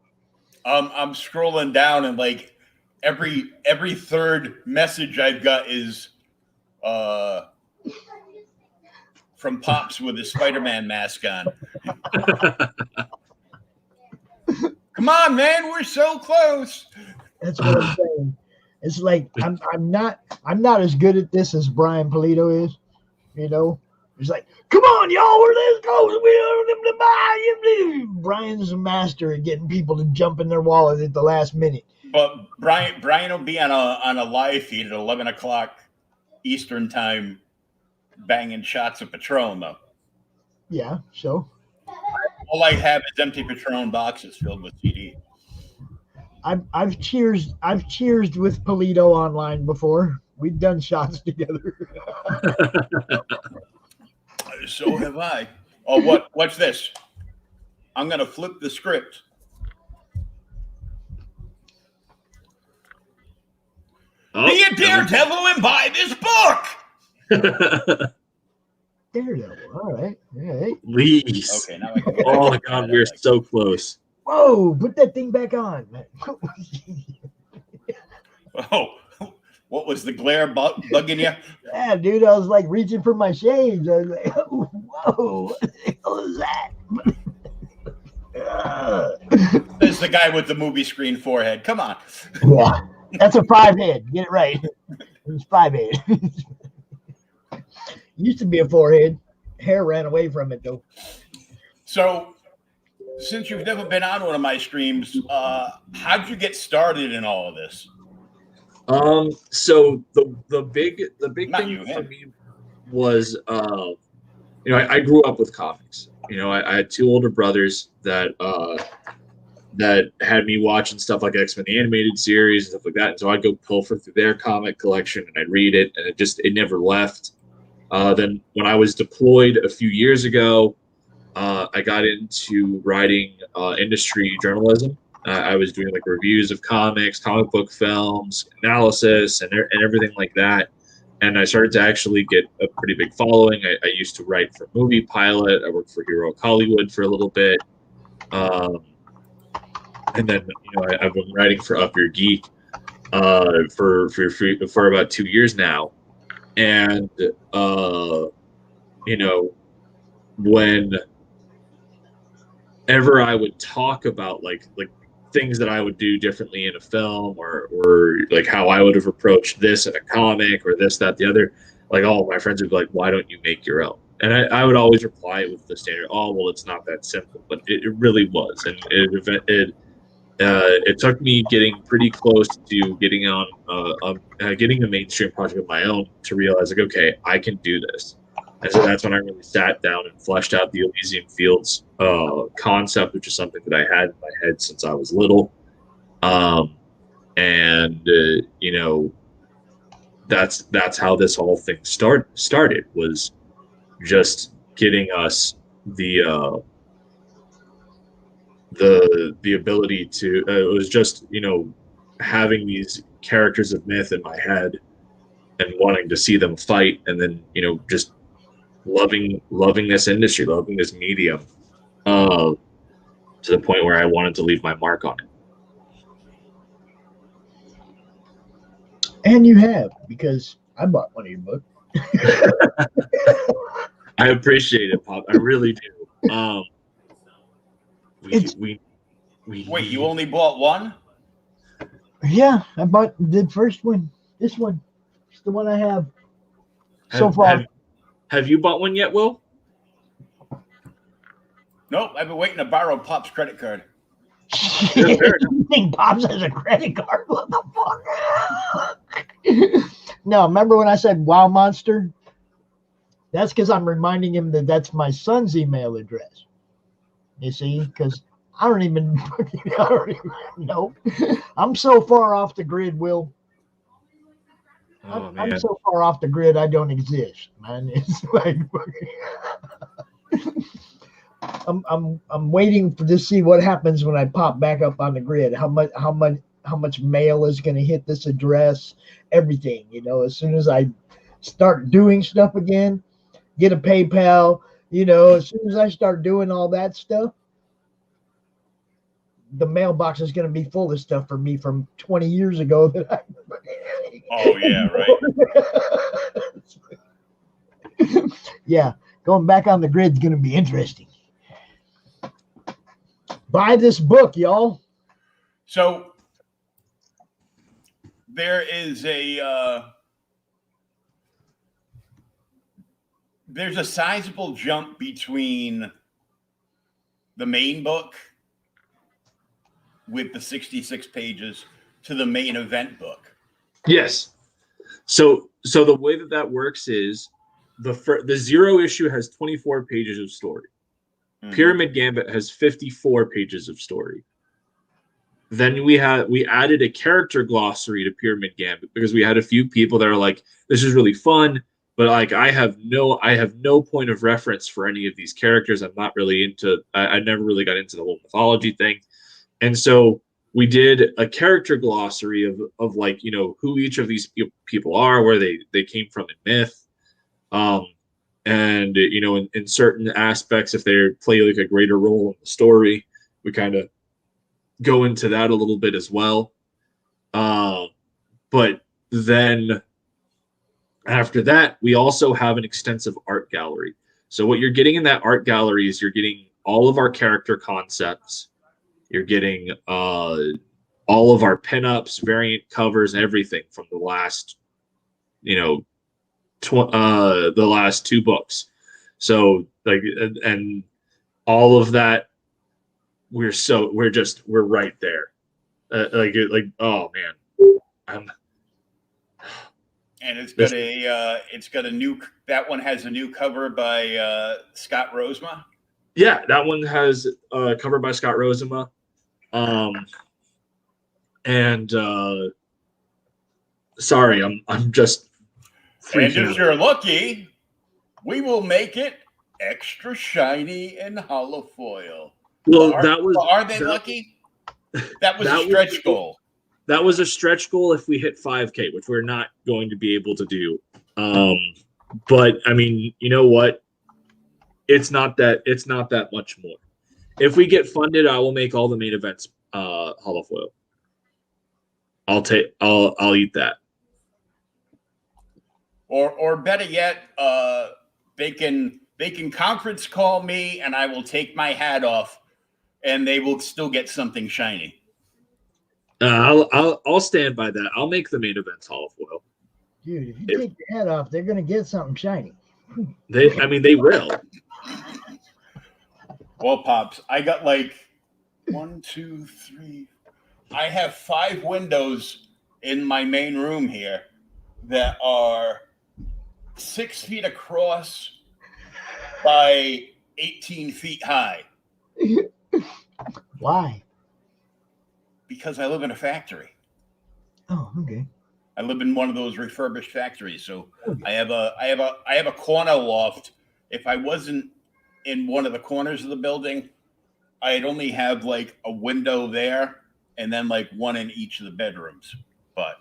I'm scrolling down and like every third message I've got is from Pops with his Spider-Man mask on. Come on, man, we're so close. That's what I'm saying. It's like I'm not as good at this as Brian Polito is. You know, it's like, come on, y'all, let's go. Brian's a master at getting people to jump in their wallet at the last minute. But Brian will be on a live feed at 11 o'clock Eastern time, banging shots of Patron though. Yeah, so all I have is empty Patron boxes filled with CD. I've cheersed with Polito online before. We've done shots together. So have I. Oh, what's this? I'm gonna flip the script. Oh, Be a daredevil and buy this book. Daredevil. All right. Please. Okay, now I can Oh my God, we're so close. Whoa, put that thing back on. Oh, what was the glare bugging you? Yeah, dude, I was like reaching for my shades. I was like, whoa, what the hell is that? There's the guy with the movie screen forehead. Come on. Yeah, that's a 5 head. Get it right. It's 5 head. Used to be a 4 head. Hair ran away from it though. So, since you've never been on one of my streams, how'd you get started in all of this? So the big Not thing you, for him. me was I grew up with comics. I had two older brothers that had me watching stuff like X-Men the animated series and stuff like that. And so I'd go pilfer through their comic collection and I'd read it, and it never left. Then when I was deployed a few years ago, I got into writing industry journalism. I was doing like reviews of comics, comic book films, analysis, and everything like that. And I started to actually get a pretty big following. I used to write for Movie Pilot. I worked for Heroic Hollywood for a little bit. And then I've been writing for Up Your Geek for about 2 years now. And whenever I would talk about like things that I would do differently in a film or like how I would have approached this in a comic or this, that, the other, like all of my friends would be like, why don't you make your own? And I would always reply with the standard, oh, well, it's not that simple, but it really was. And it took me getting pretty close to getting on getting a mainstream project of my own to realize, like, okay, I can do this. And so that's when I really sat down and fleshed out the Elysian Fields concept, which is something that I had in my head since I was little. That's how this whole thing started, was just getting us the ability to it was just having these characters of myth in my head and wanting to see them fight, and then just loving this industry, loving this medium, to the point where I wanted to leave my mark on it. And you have, because I bought one of your books. I appreciate it, Pop. I really do. Wait, you only bought one? Yeah, I bought the first one. This one, it's the one I have so far. Have you bought one yet, Will? Nope, I've been waiting to borrow Pop's credit card. You think Pops has a credit card? What the fuck? No, remember when I said Wow Monster? That's because I'm reminding him that that's my son's email address. You see, because I don't even know. I'm so far off the grid, Will. I'm so far off the grid, I don't exist, man. It's like I'm waiting to see what happens when I pop back up on the grid. How much mail is going to hit this address? Everything, as soon as I start doing stuff again, get a PayPal. As soon as I start doing all that stuff, the mailbox is going to be full of stuff for me from 20 years ago that I. Oh yeah, right. Yeah, going back on the grid is going to be interesting. Buy this book, y'all. So there is there's a sizable jump between the main book with the 66 pages to the main event book. Yes. So the way that works is the Zero issue has 24 pages of story. Mm-hmm. Pyramid Gambit has 54 pages of story. Then we added a character glossary to Pyramid Gambit because we had a few people that are like, this is really fun, but like I have no point of reference for any of these characters. I'm not really into. I never really got into the whole mythology thing, and so we did a character glossary of like who each of these people are, where they came from in myth, and in certain aspects, if they play like a greater role in the story, we kind of go into that a little bit as well. But then after that, we also have an extensive art gallery. So what you're getting in that art gallery is you're getting all of our character concepts. You're getting all of our pinups, variant covers, everything from the last, the last two books. So like, and all of that, we're right there. Oh man, and it's got a new. That one has a new cover by Scott Rosema. Yeah, that one has cover by Scott Rosema. Sorry, I'm just freaking out. If you're lucky, we will make it extra shiny and hollow foil. Well, are they lucky? That was a stretch goal. That was a stretch goal if we hit 5K, which we're not going to be able to do. But I mean, you know what? It's not that much more. If we get funded, I will make all the main events hollow foil. I'll eat that. Or better yet, they can conference call me and I will take my hat off and they will still get something shiny. I'll stand by that. I'll make the main events hollow foil. Dude, if you take your hat off, they're gonna get something shiny. They will. Well, Pops, I got like 1, 2, 3, I have 5 windows in my main room here that are 6 feet across by 18 feet high. Why? Because I live in a factory. Oh, okay. I live in one of those refurbished factories, so I have a corner loft. If I wasn't in one of the corners of the building, I'd only have like a window there and then like one in each of the bedrooms. But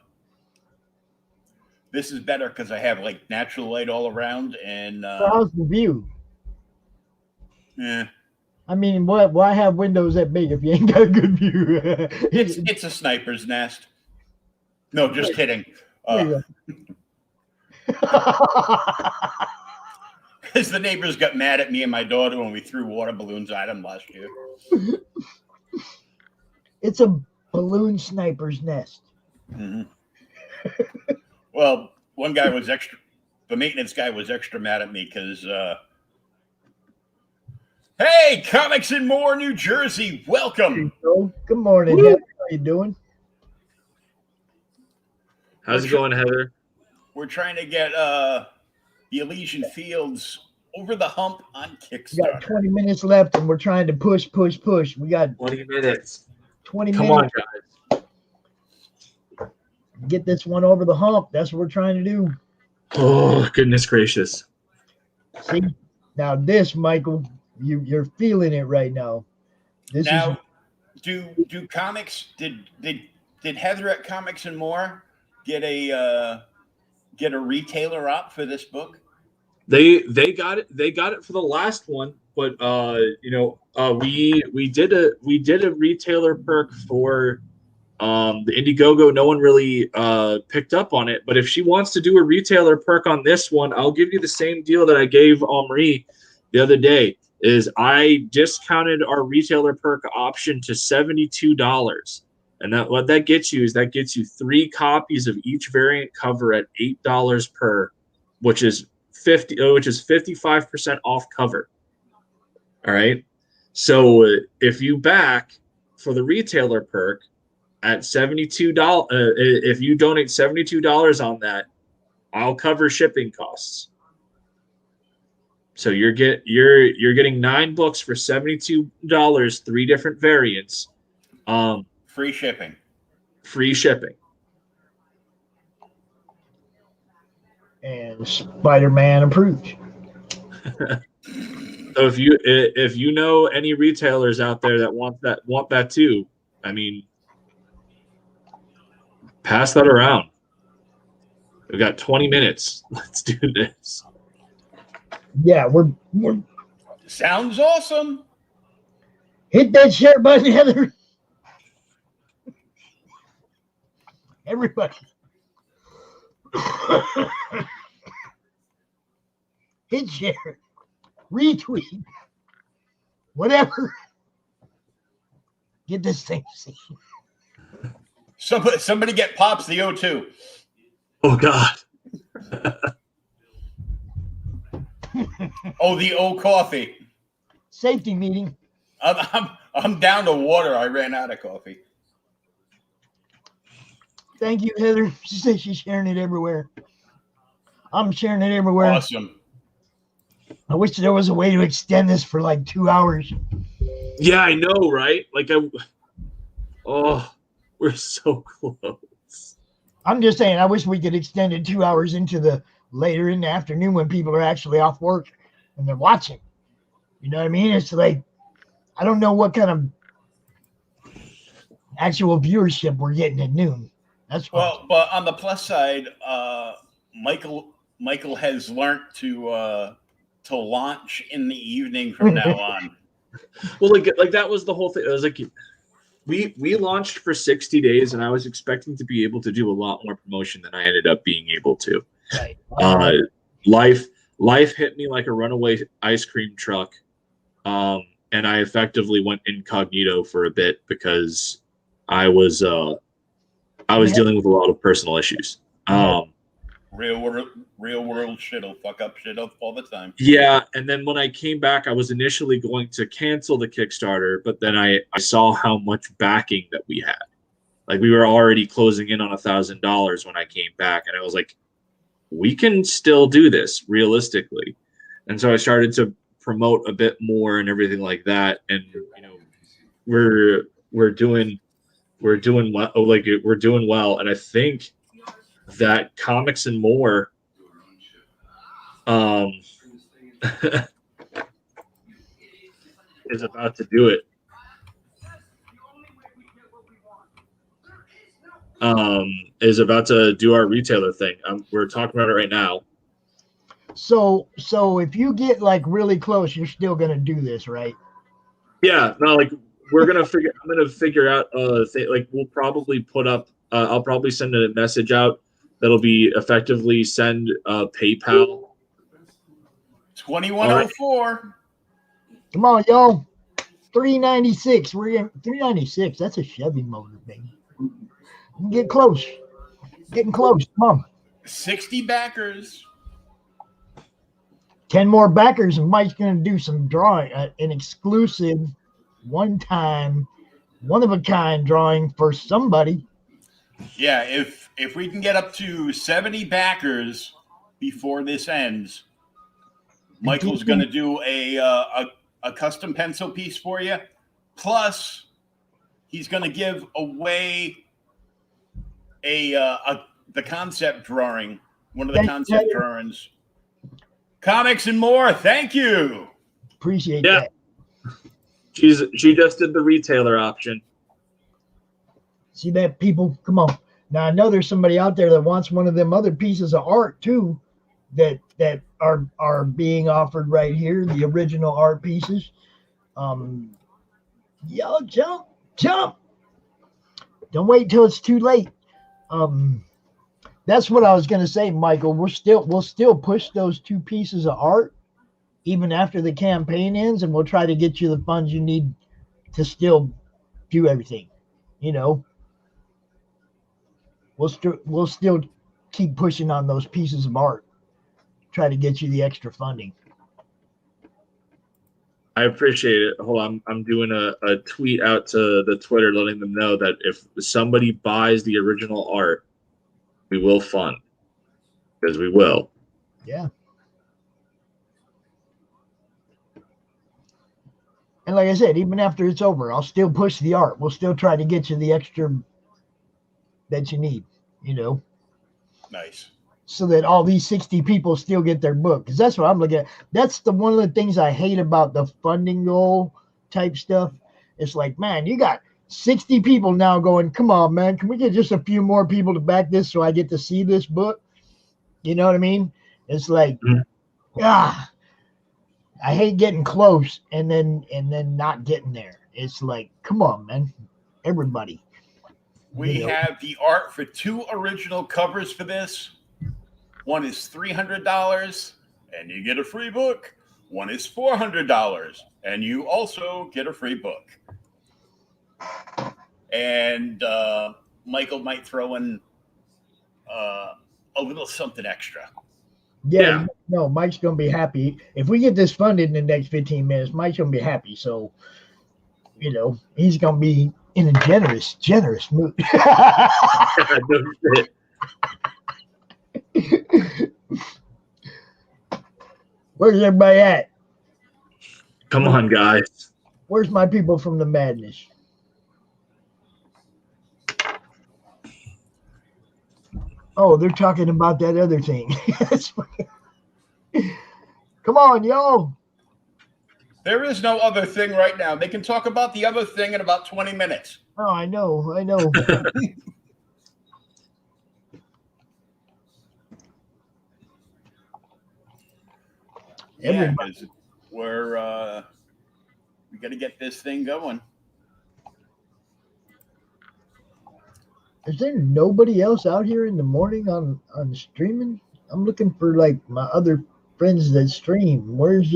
this is better because I have like natural light all around and So how's the view? yeah, I mean, what? Why have windows that big if you ain't got a good view? it's a sniper's nest. No, just kidding. There Because the neighbors got mad at me and my daughter when we threw water balloons at them last year. It's a balloon sniper's nest. Mm-hmm. Well, one guy was extra. The maintenance guy was extra mad at me because, hey, Comics and More, New Jersey, welcome. Good morning, Heather. How you doing? How's it going, Heather? We're trying to get the Elysian Fields over the hump on We got Kickstarter. 20 minutes left, and we're trying to push. We got 20 minutes. 20 Come minutes. on, guys. Get this one over the hump. That's what we're trying to do. Oh, goodness gracious. See, now this, Michael, you're feeling it right now. This Now, do comics did Heather at Comics and More get a retailer up for this book? They got it for the last one, but we did a retailer perk for the Indiegogo. No one really picked up on it, but if she wants to do a retailer perk on this one, I'll give you the same deal that I gave Omri the other day. Is I discounted our retailer perk option to $72, and what that gets you is 3 copies of each variant cover at $8 per, which is 55% off cover. All right. So if you back for the retailer perk at $72, if you donate $72 on that, I'll cover shipping costs. So you're getting 9 books for $72, 3 different variants. Free shipping. Free shipping. and Spider-Man approved. So if you know any retailers out there that want that too, I mean, pass that around. We've got 20 minutes. Let's do this. Yeah, we're Sounds awesome. hit that share button, Heather. Everybody. Hit share, retweet, whatever. Get this thing seen. Somebody get Pops the O2. Oh God. Oh, the O coffee. Safety meeting. I'm down to water. I ran out of coffee. Thank you, Heather. She says she's sharing it everywhere. I'm sharing it everywhere. Awesome. I wish there was a way to extend this for like 2 hours. Yeah, I know, right? We're so close. I'm just saying, I wish we could extend it 2 hours into the later in the afternoon when people are actually off work and they're watching. You know what I mean? It's like, I don't know what kind of actual viewership we're getting at noon. That's well, but on the plus side, Michael has learned to launch in the evening from now on. Well, like that was the whole thing. It was like we launched for 60 days, and I was expecting to be able to do a lot more promotion than I ended up being able to. right. Life hit me like a runaway ice cream truck, and I effectively went incognito for a bit because I was dealing with a lot of personal issues. Real world shit'll fuck up shit up all the time. Yeah, and then when I came back, I was initially going to cancel the Kickstarter, but then I saw how much backing that we had. Like we were already closing in on $1,000 when I came back, and I was like, we can still do this realistically. And so I started to promote a bit more and everything like that. And we're doing well, like we're doing well. And I think that Comics and More is about to do it. Is about to do our retailer thing. We're talking about it right now. So if you get like really close, you're still gonna do this, right? Yeah, no, like I'm gonna figure out like we'll probably put up. I'll probably send a message out that'll be effectively send PayPal. 2104. Come on, yo. 396. We're in 396. That's a Chevy motor, baby. Get close. Getting close. Come on. 60 backers. 10 more backers, and Mike's going to do some drawing, an exclusive, one-time, one-of-a-kind drawing for somebody. Yeah, if we can get up to 70 backers before this ends, Michael's going to do a custom pencil piece for you. Plus, he's going to give away the concept drawing, one of the concept drawings. Comics and More. Thank you. Appreciate that. She just did the retailer option. See that, people? Come on. Now I know there's somebody out there that wants one of them other pieces of art too, that are being offered right here, the original art pieces. Y'all jump. Don't wait till it's too late. That's what I was gonna say, Michael. We'll still push those 2 pieces of art even after the campaign ends, and we'll try to get you the funds you need to still do everything. We'll still keep pushing on those pieces of art. Try to get you the extra funding. I appreciate it. Hold on, I'm doing a tweet out to the Twitter letting them know that if somebody buys the original art, we will fund, because we will. Yeah. And like I said, even after it's over, I'll still push the art. We'll still try to get you the extra that you need, Nice. So that all these 60 people still get their book. Because that's what I'm looking at. That's one of the things I hate about the funding goal type stuff. It's like, man, you got 60 people now going, come on, man, can we get just a few more people to back this so I get to see this book? You know what I mean? It's like, I hate getting close and then not getting there. It's like, come on, man, everybody. We have the art for 2 original covers for this. One is $300, and you get a free book. One is $400, and you also get a free book. And Michael might throw in a little something extra. Yeah. No, Mike's going to be happy. If we get this funded in the next 15 minutes, Mike's going to be happy. So, he's going to be in a generous mood. Where's everybody at? Come on, guys. Where's my people from the madness? Oh, they're talking about that other thing. Come on, yo. There is no other thing right now. They can talk about the other thing in about 20 minutes. Oh, I know. Yeah, because we got to get this thing going. Is there nobody else out here in the morning on streaming? I'm looking for like my other friends that stream. Where's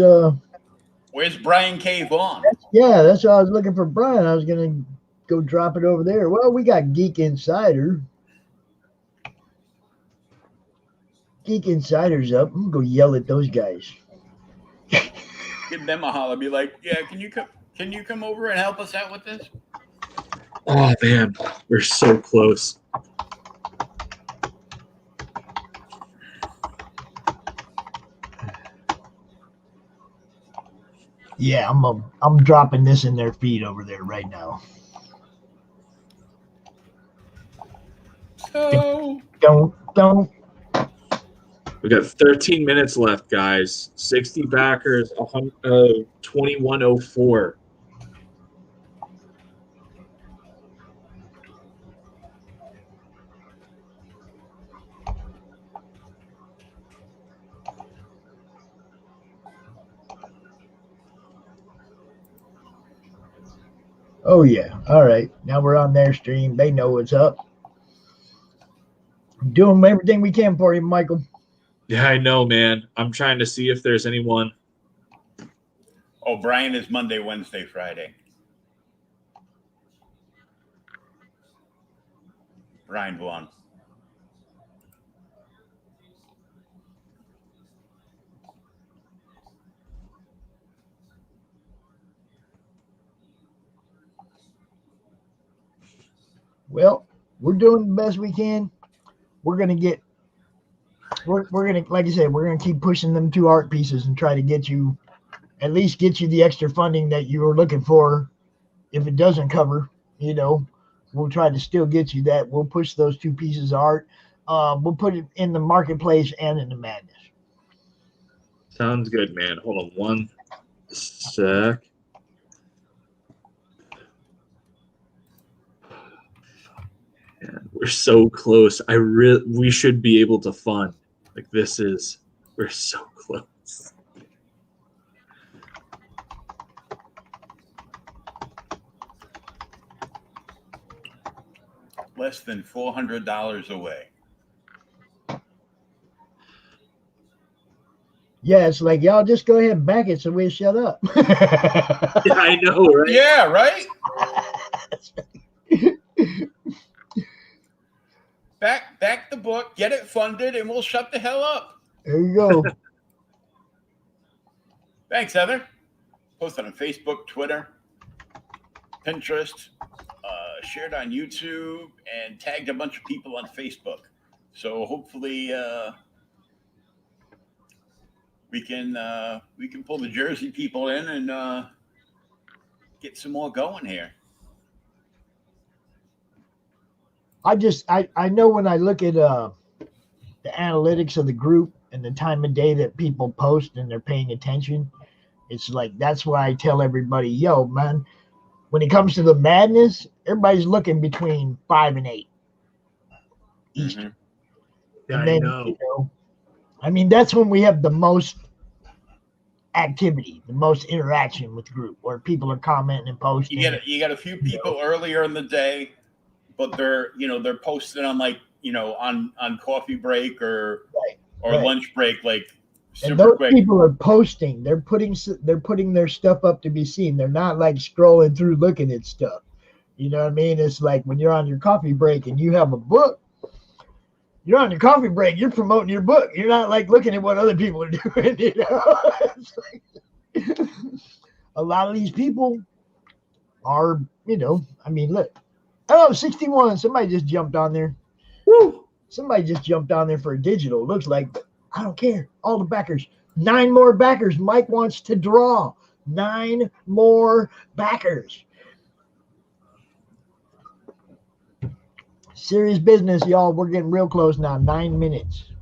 Brian K. Vaughn? Yeah, that's what I was looking for. Brian, I was gonna go drop it over there. Well, we got Geek Insider. Geek Insider's up. I'm gonna go yell at those guys. Give them a holler. Be like, yeah, can you come over and help us out with this? Oh man, we're so close. Yeah, I'm dropping this in their feed over there right now. So Don't. We got 13 minutes left, guys. 60 backers, 2104. Oh yeah. All right. Now we're on their stream. They know what's up. Doing everything we can for you, Michael. Yeah, I know, man. I'm trying to see if there's anyone. Oh, Brian is Monday, Wednesday, Friday. Brian Vaughn. Well, we're doing the best we can. We're gonna get. We're gonna, like I said, we're gonna keep pushing them 2 art pieces and try to get you, at least get you the extra funding that you were looking for. If it doesn't cover, we'll try to still get you that. We'll push those 2 pieces of art. We'll put it in the marketplace and in the madness. Sounds good, man. Hold on one sec. Man, we're so close. We should be able to fund. Like we're so close. Less than $400 away. Yeah, it's like, y'all just go ahead and back it so we'll shut up. Yeah, I know, right? Yeah, right? Back the book, get it funded, and we'll shut the hell up. There you go. Thanks, Heather. Posted on Facebook, Twitter, Pinterest, shared on YouTube, and tagged a bunch of people on Facebook. So hopefully we can pull the Jersey people in and get some more going here. I know when I look at the analytics of the group and the time of day that people post and they're paying attention, it's like, that's why I tell everybody, yo, man, when it comes to the madness, everybody's looking between 5 and 8 Eastern. Mm-hmm. Yeah, And then, I know. I mean, that's when we have the most activity, the most interaction with the group, where people are commenting and posting. You get a few people earlier in the day, but they're posting on on coffee break or lunch break, like super and those quick. people are posting. They're putting their stuff up to be seen. They're not like scrolling through looking at stuff. You know what I mean? It's like when you're on your coffee break and you have a book. You're on your coffee break. You're promoting your book. You're not like looking at what other people are doing. It's like, a lot of these people are, I mean, look. Oh, 61. Somebody just jumped on there. Woo! Somebody just jumped on there for a digital. Looks like, but I don't care. All the backers. 9 more backers. Mike wants to draw 9 more backers. Serious business, y'all. We're getting real close now. 9 minutes.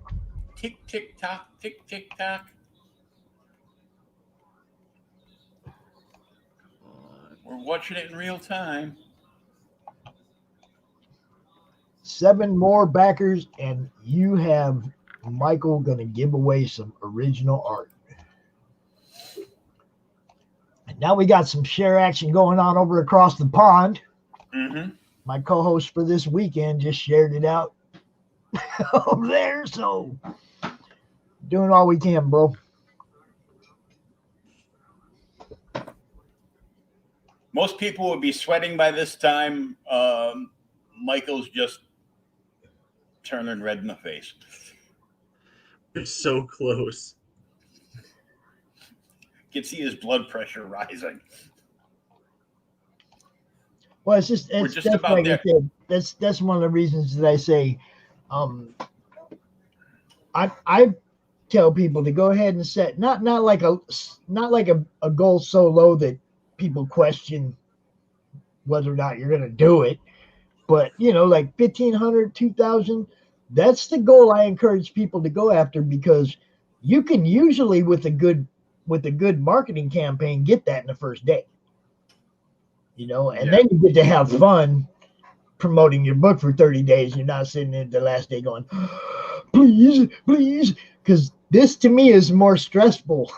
Tick, tick, tock, tick, tick, tock. We're watching it in real time. 7 more backers, and you have Michael going to give away some original art. And now we got some share action going on over across the pond. Mm-hmm. My co-host for this weekend just shared it out over there, so doing all we can, bro. Most people would be sweating by this time. Michael's just turning red in the face. It's so close. You can see his blood pressure rising. Well, it's just We're it's just that's about like I there. said. That's one of the reasons that I say, I tell people to go ahead and set not like a goal so low that people question whether or not you're going to do it, but like 1,500, 2,000. That's the goal I encourage people to go after, because you can usually with a good marketing campaign get that in the first day. And then you get to have fun promoting your book for 30 days. You're not sitting in the last day going, please, please, because this to me is more stressful.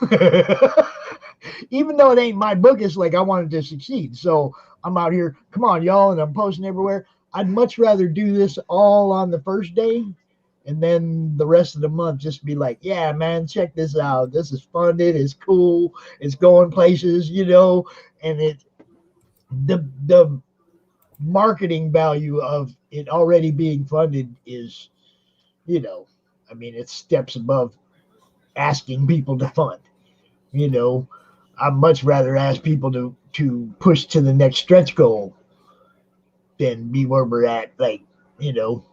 Even though it ain't my book, it's like I wanted to succeed. So I'm out here, come on, y'all, and I'm posting everywhere. I'd much rather do this all on the first day, and then the rest of the month just be like, yeah, man, check this out. This is funded. It's cool. It's going places, and the marketing value of it already being funded is, it's steps above asking people to fund. I'd much rather ask people to push to the next stretch goal than be where we're at, like,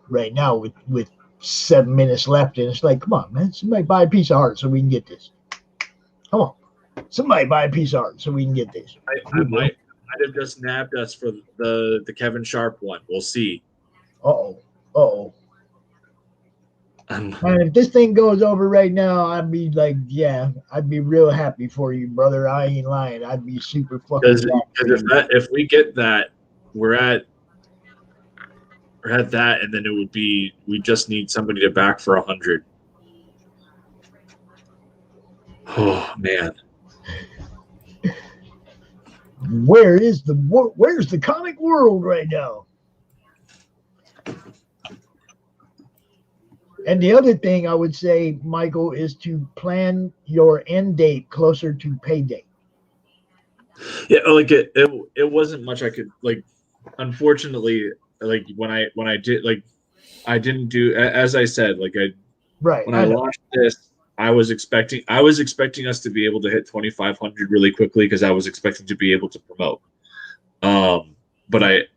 right now with 7 minutes left. And it's like, come on, man, somebody buy a piece of art so we can get this. Come on. Somebody buy a piece of art so we can get this. I might have just nabbed us for the Kevin Sharp one. We'll see. Uh-oh. And if this thing goes over right now, I'd be like, yeah, I'd be real happy for you, brother. I ain't lying. I'd be super fucking because if we get that, we're at that, and then it would be, we just need somebody to back for 100. Oh man, where's the comic world right now? And the other thing I would say, Michael, is to plan your end date closer to payday. Yeah, like it wasn't much I could, like, unfortunately, like when I did, like, I didn't do, as I said, like, when I launched this, I was expecting us to be able to hit 2,500 really quickly, because I was expecting to be able to promote. But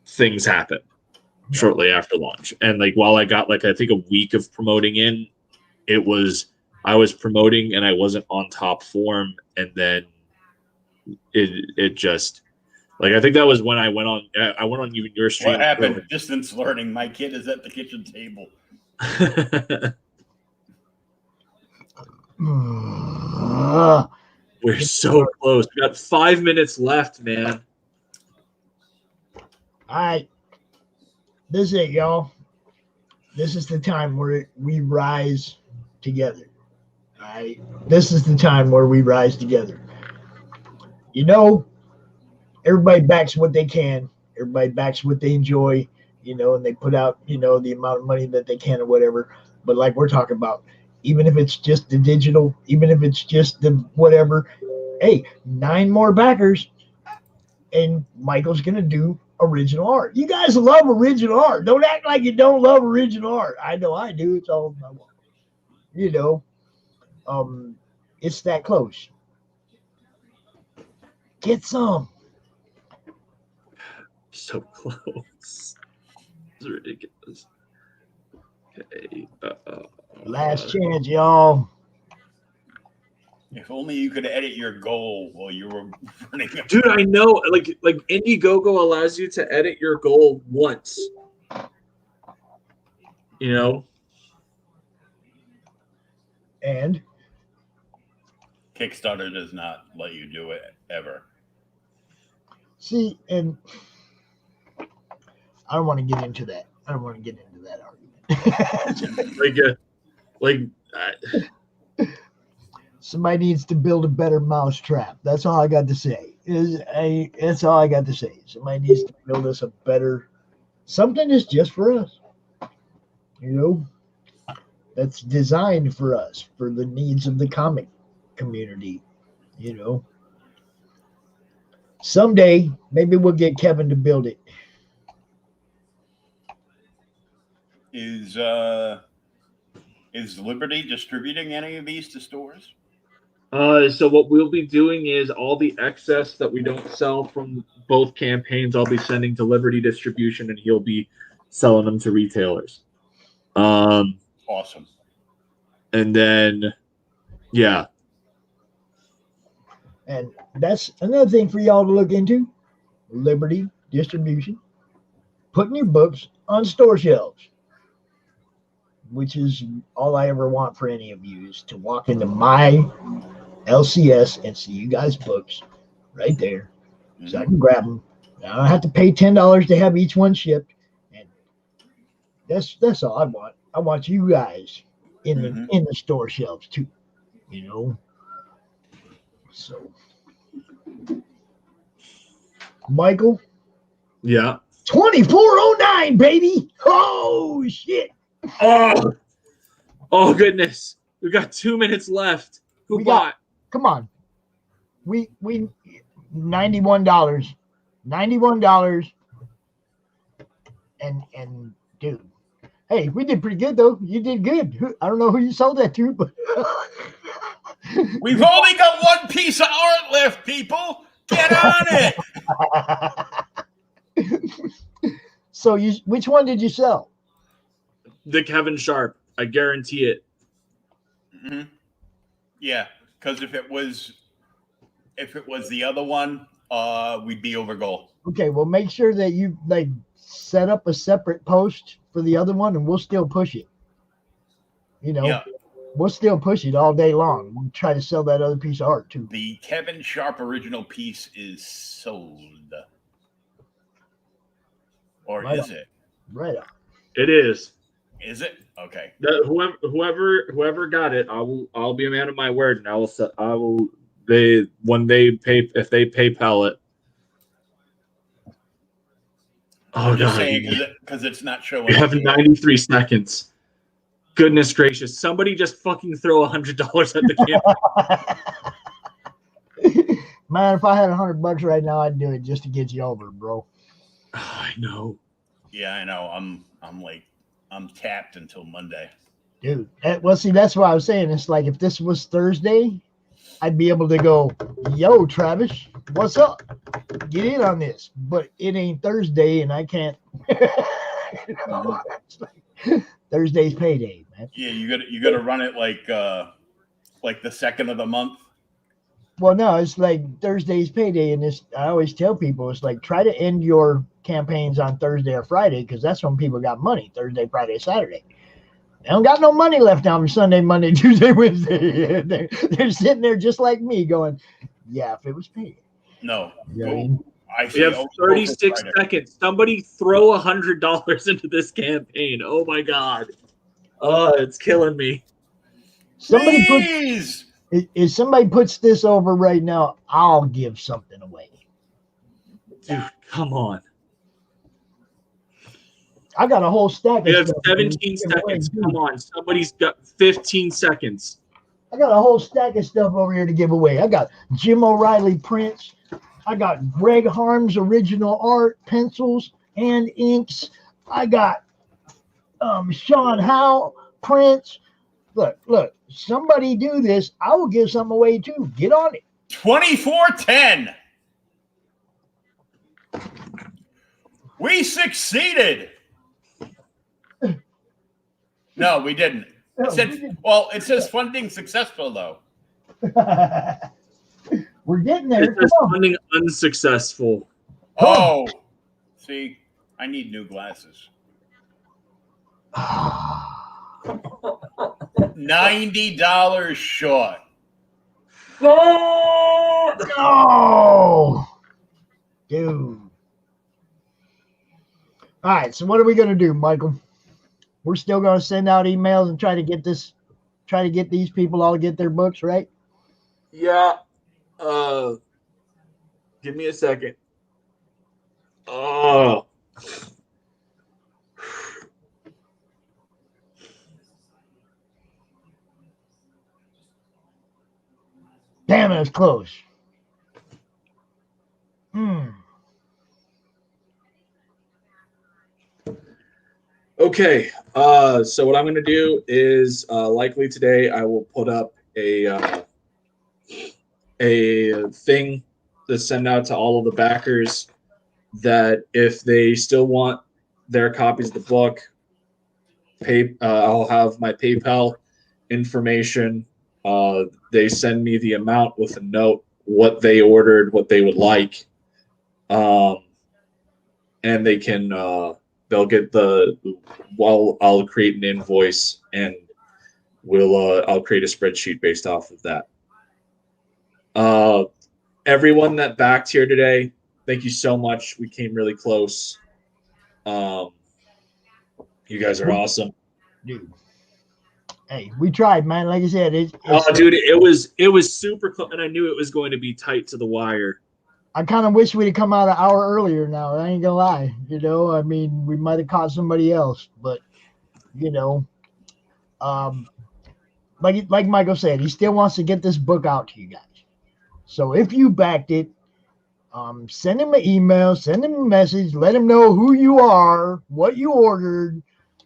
things happened shortly after launch, and like while I got, like, I think a week of promoting in, I was promoting and I wasn't on top form, and then it just, like, I think that was when I went on even your stream. What happened? Distance learning. My kid is at the kitchen table. We're so close. We got 5 minutes left, man. All right. This is it, y'all. This is the time where we rise together. All right. This is the time where we rise together. Everybody backs what they can. Everybody backs what they enjoy, and they put out, the amount of money that they can or whatever. But like we're talking about, even if it's just the digital, even if it's just the whatever, hey, 9 more backers, and Michael's going to do original art. You guys love original art. Don't act like you don't love original art. I know I do. It's all I want. It's that close. Get some. So close. It's ridiculous. Okay. Last chance, y'all. If only you could edit your goal while you were running. Dude, I know. Like Indiegogo allows you to edit your goal once. And Kickstarter does not let you do it ever. See, and I don't want to get into that. I don't want to get into that argument. Somebody needs to build a better mousetrap. That's all I got to say. That's all I got to say. Somebody needs to build us a better something that's just for us. That's designed for us, for the needs of the comic community. Someday, maybe we'll get Kevin to build it. Is Liberty distributing any of these to stores? So what we'll be doing is all the excess that we don't sell from both campaigns, I'll be sending to Liberty Distribution, and he'll be selling them to retailers. Awesome. And then, yeah. And that's another thing for y'all to look into. Liberty Distribution. Putting your books on store shelves. Which is all I ever want for any of you, is to walk into my LCS and see you guys' books right there. So I can grab them. I don't have to pay $10 to have each one shipped. And that's all I want. I want you guys in the store shelves too. You know. So Michael. Yeah. 2409, baby. Oh shit. Oh goodness. We've got 2 minutes left. Who bought? Come on. We $91. $91. And dude. Hey, we did pretty good though. You did good. I don't know who you sold that to, but we've only got one piece of art left, people. Get on it. So which one did you sell? The Kevin Sharp. I guarantee it. Mm-hmm. Yeah, because if it was the other one, we'd be over goal. Okay, well, make sure that you set up a separate post for the other one, and we'll still push it. You know, yeah. We'll still push it all day long. We'll try to sell that other piece of art too. The Kevin Sharp original piece is sold, or Right is on. it? Right on. It is. Is it? Okay. Whoever got it, I'll be a man of my word, and if they PayPal it. I'm just saying because it's not showing. You have 93 seconds. Goodness gracious! Somebody just fucking throw $100 at the camera. Man, if I had $100 right now, I'd do it just to get you over, bro. I know. Yeah, I know. I'm tapped until Monday. Dude, well, see, that's what I was saying. It's like if this was Thursday, I'd be able to go, yo, Travis, what's up? Get in on this. But it ain't Thursday, and I can't. Thursday's payday, man. Yeah, you got to run it like the second of the month. Well, no, it's like Thursday's payday, and I always tell people, it's like try to end your campaigns on Thursday or Friday, because that's when people got money. Thursday, Friday, Saturday. They don't got no money left on Sunday, Monday, Tuesday, Wednesday. They're sitting there just like me going, yeah, if it was paid. No. You know what I mean? We have 36 seconds. Somebody throw $100 into this campaign. Oh my God. Oh, it's killing me. Please. If somebody puts this over right now, I'll give something away. Dude, come on. I got a whole stack. We have 17 seconds. Come on. Somebody's got 15 seconds. I got a whole stack of stuff over here to give away. I got Jim O'Reilly prints. I got Greg Harm's original art, pencils and inks. I got Sean Howe prints. Look, somebody do this. I will give something away too. Get on it. 2410. We succeeded. No, we didn't. It says funding successful though. We're getting there. It says funding unsuccessful. Oh, see, I need new glasses. $90 short. No, dude. All right, so what are we gonna do, Michael? We're still gonna send out emails and try to get these people all to get their books, right? Yeah. Give me a second. Oh. Damn it, it's close. Okay. So what I'm going to do is likely today I will put up a a thing to send out to all of the backers that if they still want their copies of the book, I'll have my PayPal information. They send me the amount with a note, what they ordered, what they would like, and they can they'll get I'll create an invoice and I'll create a spreadsheet based off of that. Everyone that backed here today, thank you so much. We came really close. You guys are awesome, dude. Hey, we tried, man. Like I said, dude, it was super close, and I knew it was going to be tight to the wire. I kind of wish we'd have come out an hour earlier. Now I ain't gonna lie. I mean, we might have caught somebody else, but like Michael said, he still wants to get this book out to you guys. So if you backed it, send him an email, send him a message, let him know who you are, what you ordered,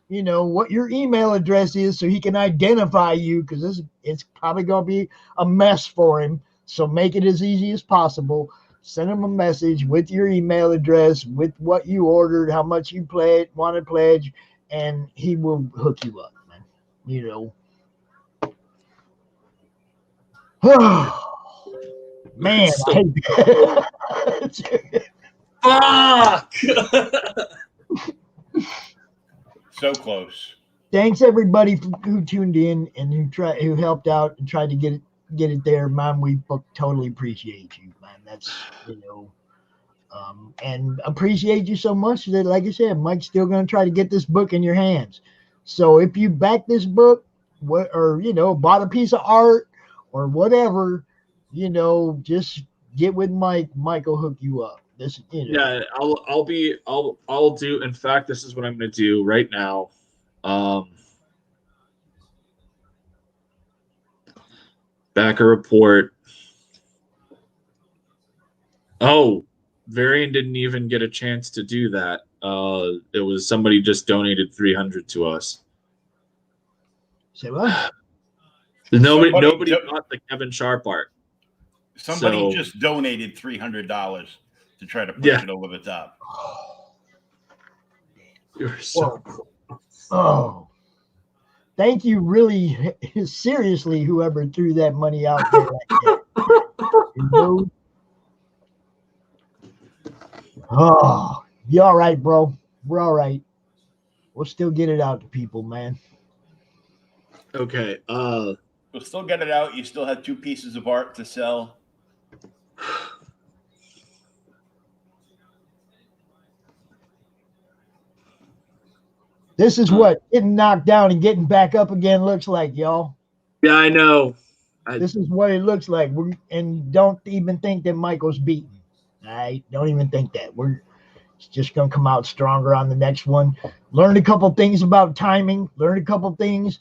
what your email address is, so he can identify you, because it's probably going to be a mess for him. So make it as easy as possible. Send him a message with your email address, with what you ordered, how much you want to pledge, and he will hook you up, man. Man, So, I hate that. Fuck! So close. Thanks everybody who tuned in and who helped out and tried to get it there, man. We totally appreciate you, man. That's and appreciate you so much that, like I said, Mike's still gonna try to get this book in your hands. So if you back this book, or bought a piece of art or whatever, just get with Mike. Mike will hook you up. Yeah, I'll do. In fact, this is what I'm going to do right now. Backer report. Oh, Varian didn't even get a chance to do that. It was somebody just donated $300 to us. Say what? Nobody got the Kevin Sharp art. Somebody just donated $300 to try to push it over the top. You're so cool. Oh, thank you, really, seriously, whoever threw that money out there like that. Oh, you all right, bro? We're all right. We'll still get it out to people, man. Okay. We'll still get it out. You still have 2 pieces of art to sell. This is what getting knocked down and getting back up again looks like, y'all. Yeah, I know. This is what it looks like. And don't even think that Michael's beaten. All right? Don't even think that. It's just going to come out stronger on the next one. Learn a couple things about timing. Learn a couple things.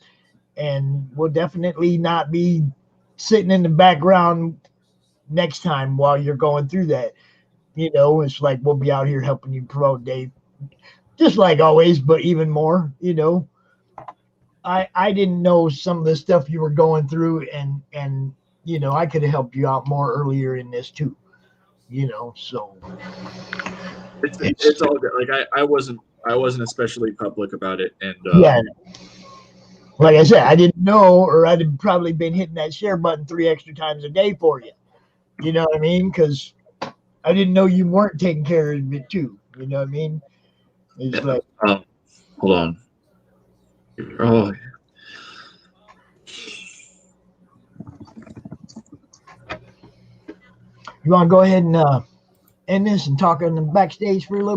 And we'll definitely not be sitting in the background next time while you're going through that. It's like we'll be out here helping you promote, Dave. Just like always, but even more, I didn't know some of the stuff you were going through, and I could have helped you out more earlier in this too, so it's all good. Like I wasn't especially public about it, and yeah, like I said, I didn't know, or I'd have probably been hitting that share button 3 extra times a day for you. You know what I mean? Because I didn't know you weren't taking care of it too. You know what I mean? It's like, hold on. Oh. You want to go ahead and end this and talk on the backstage for a little bit?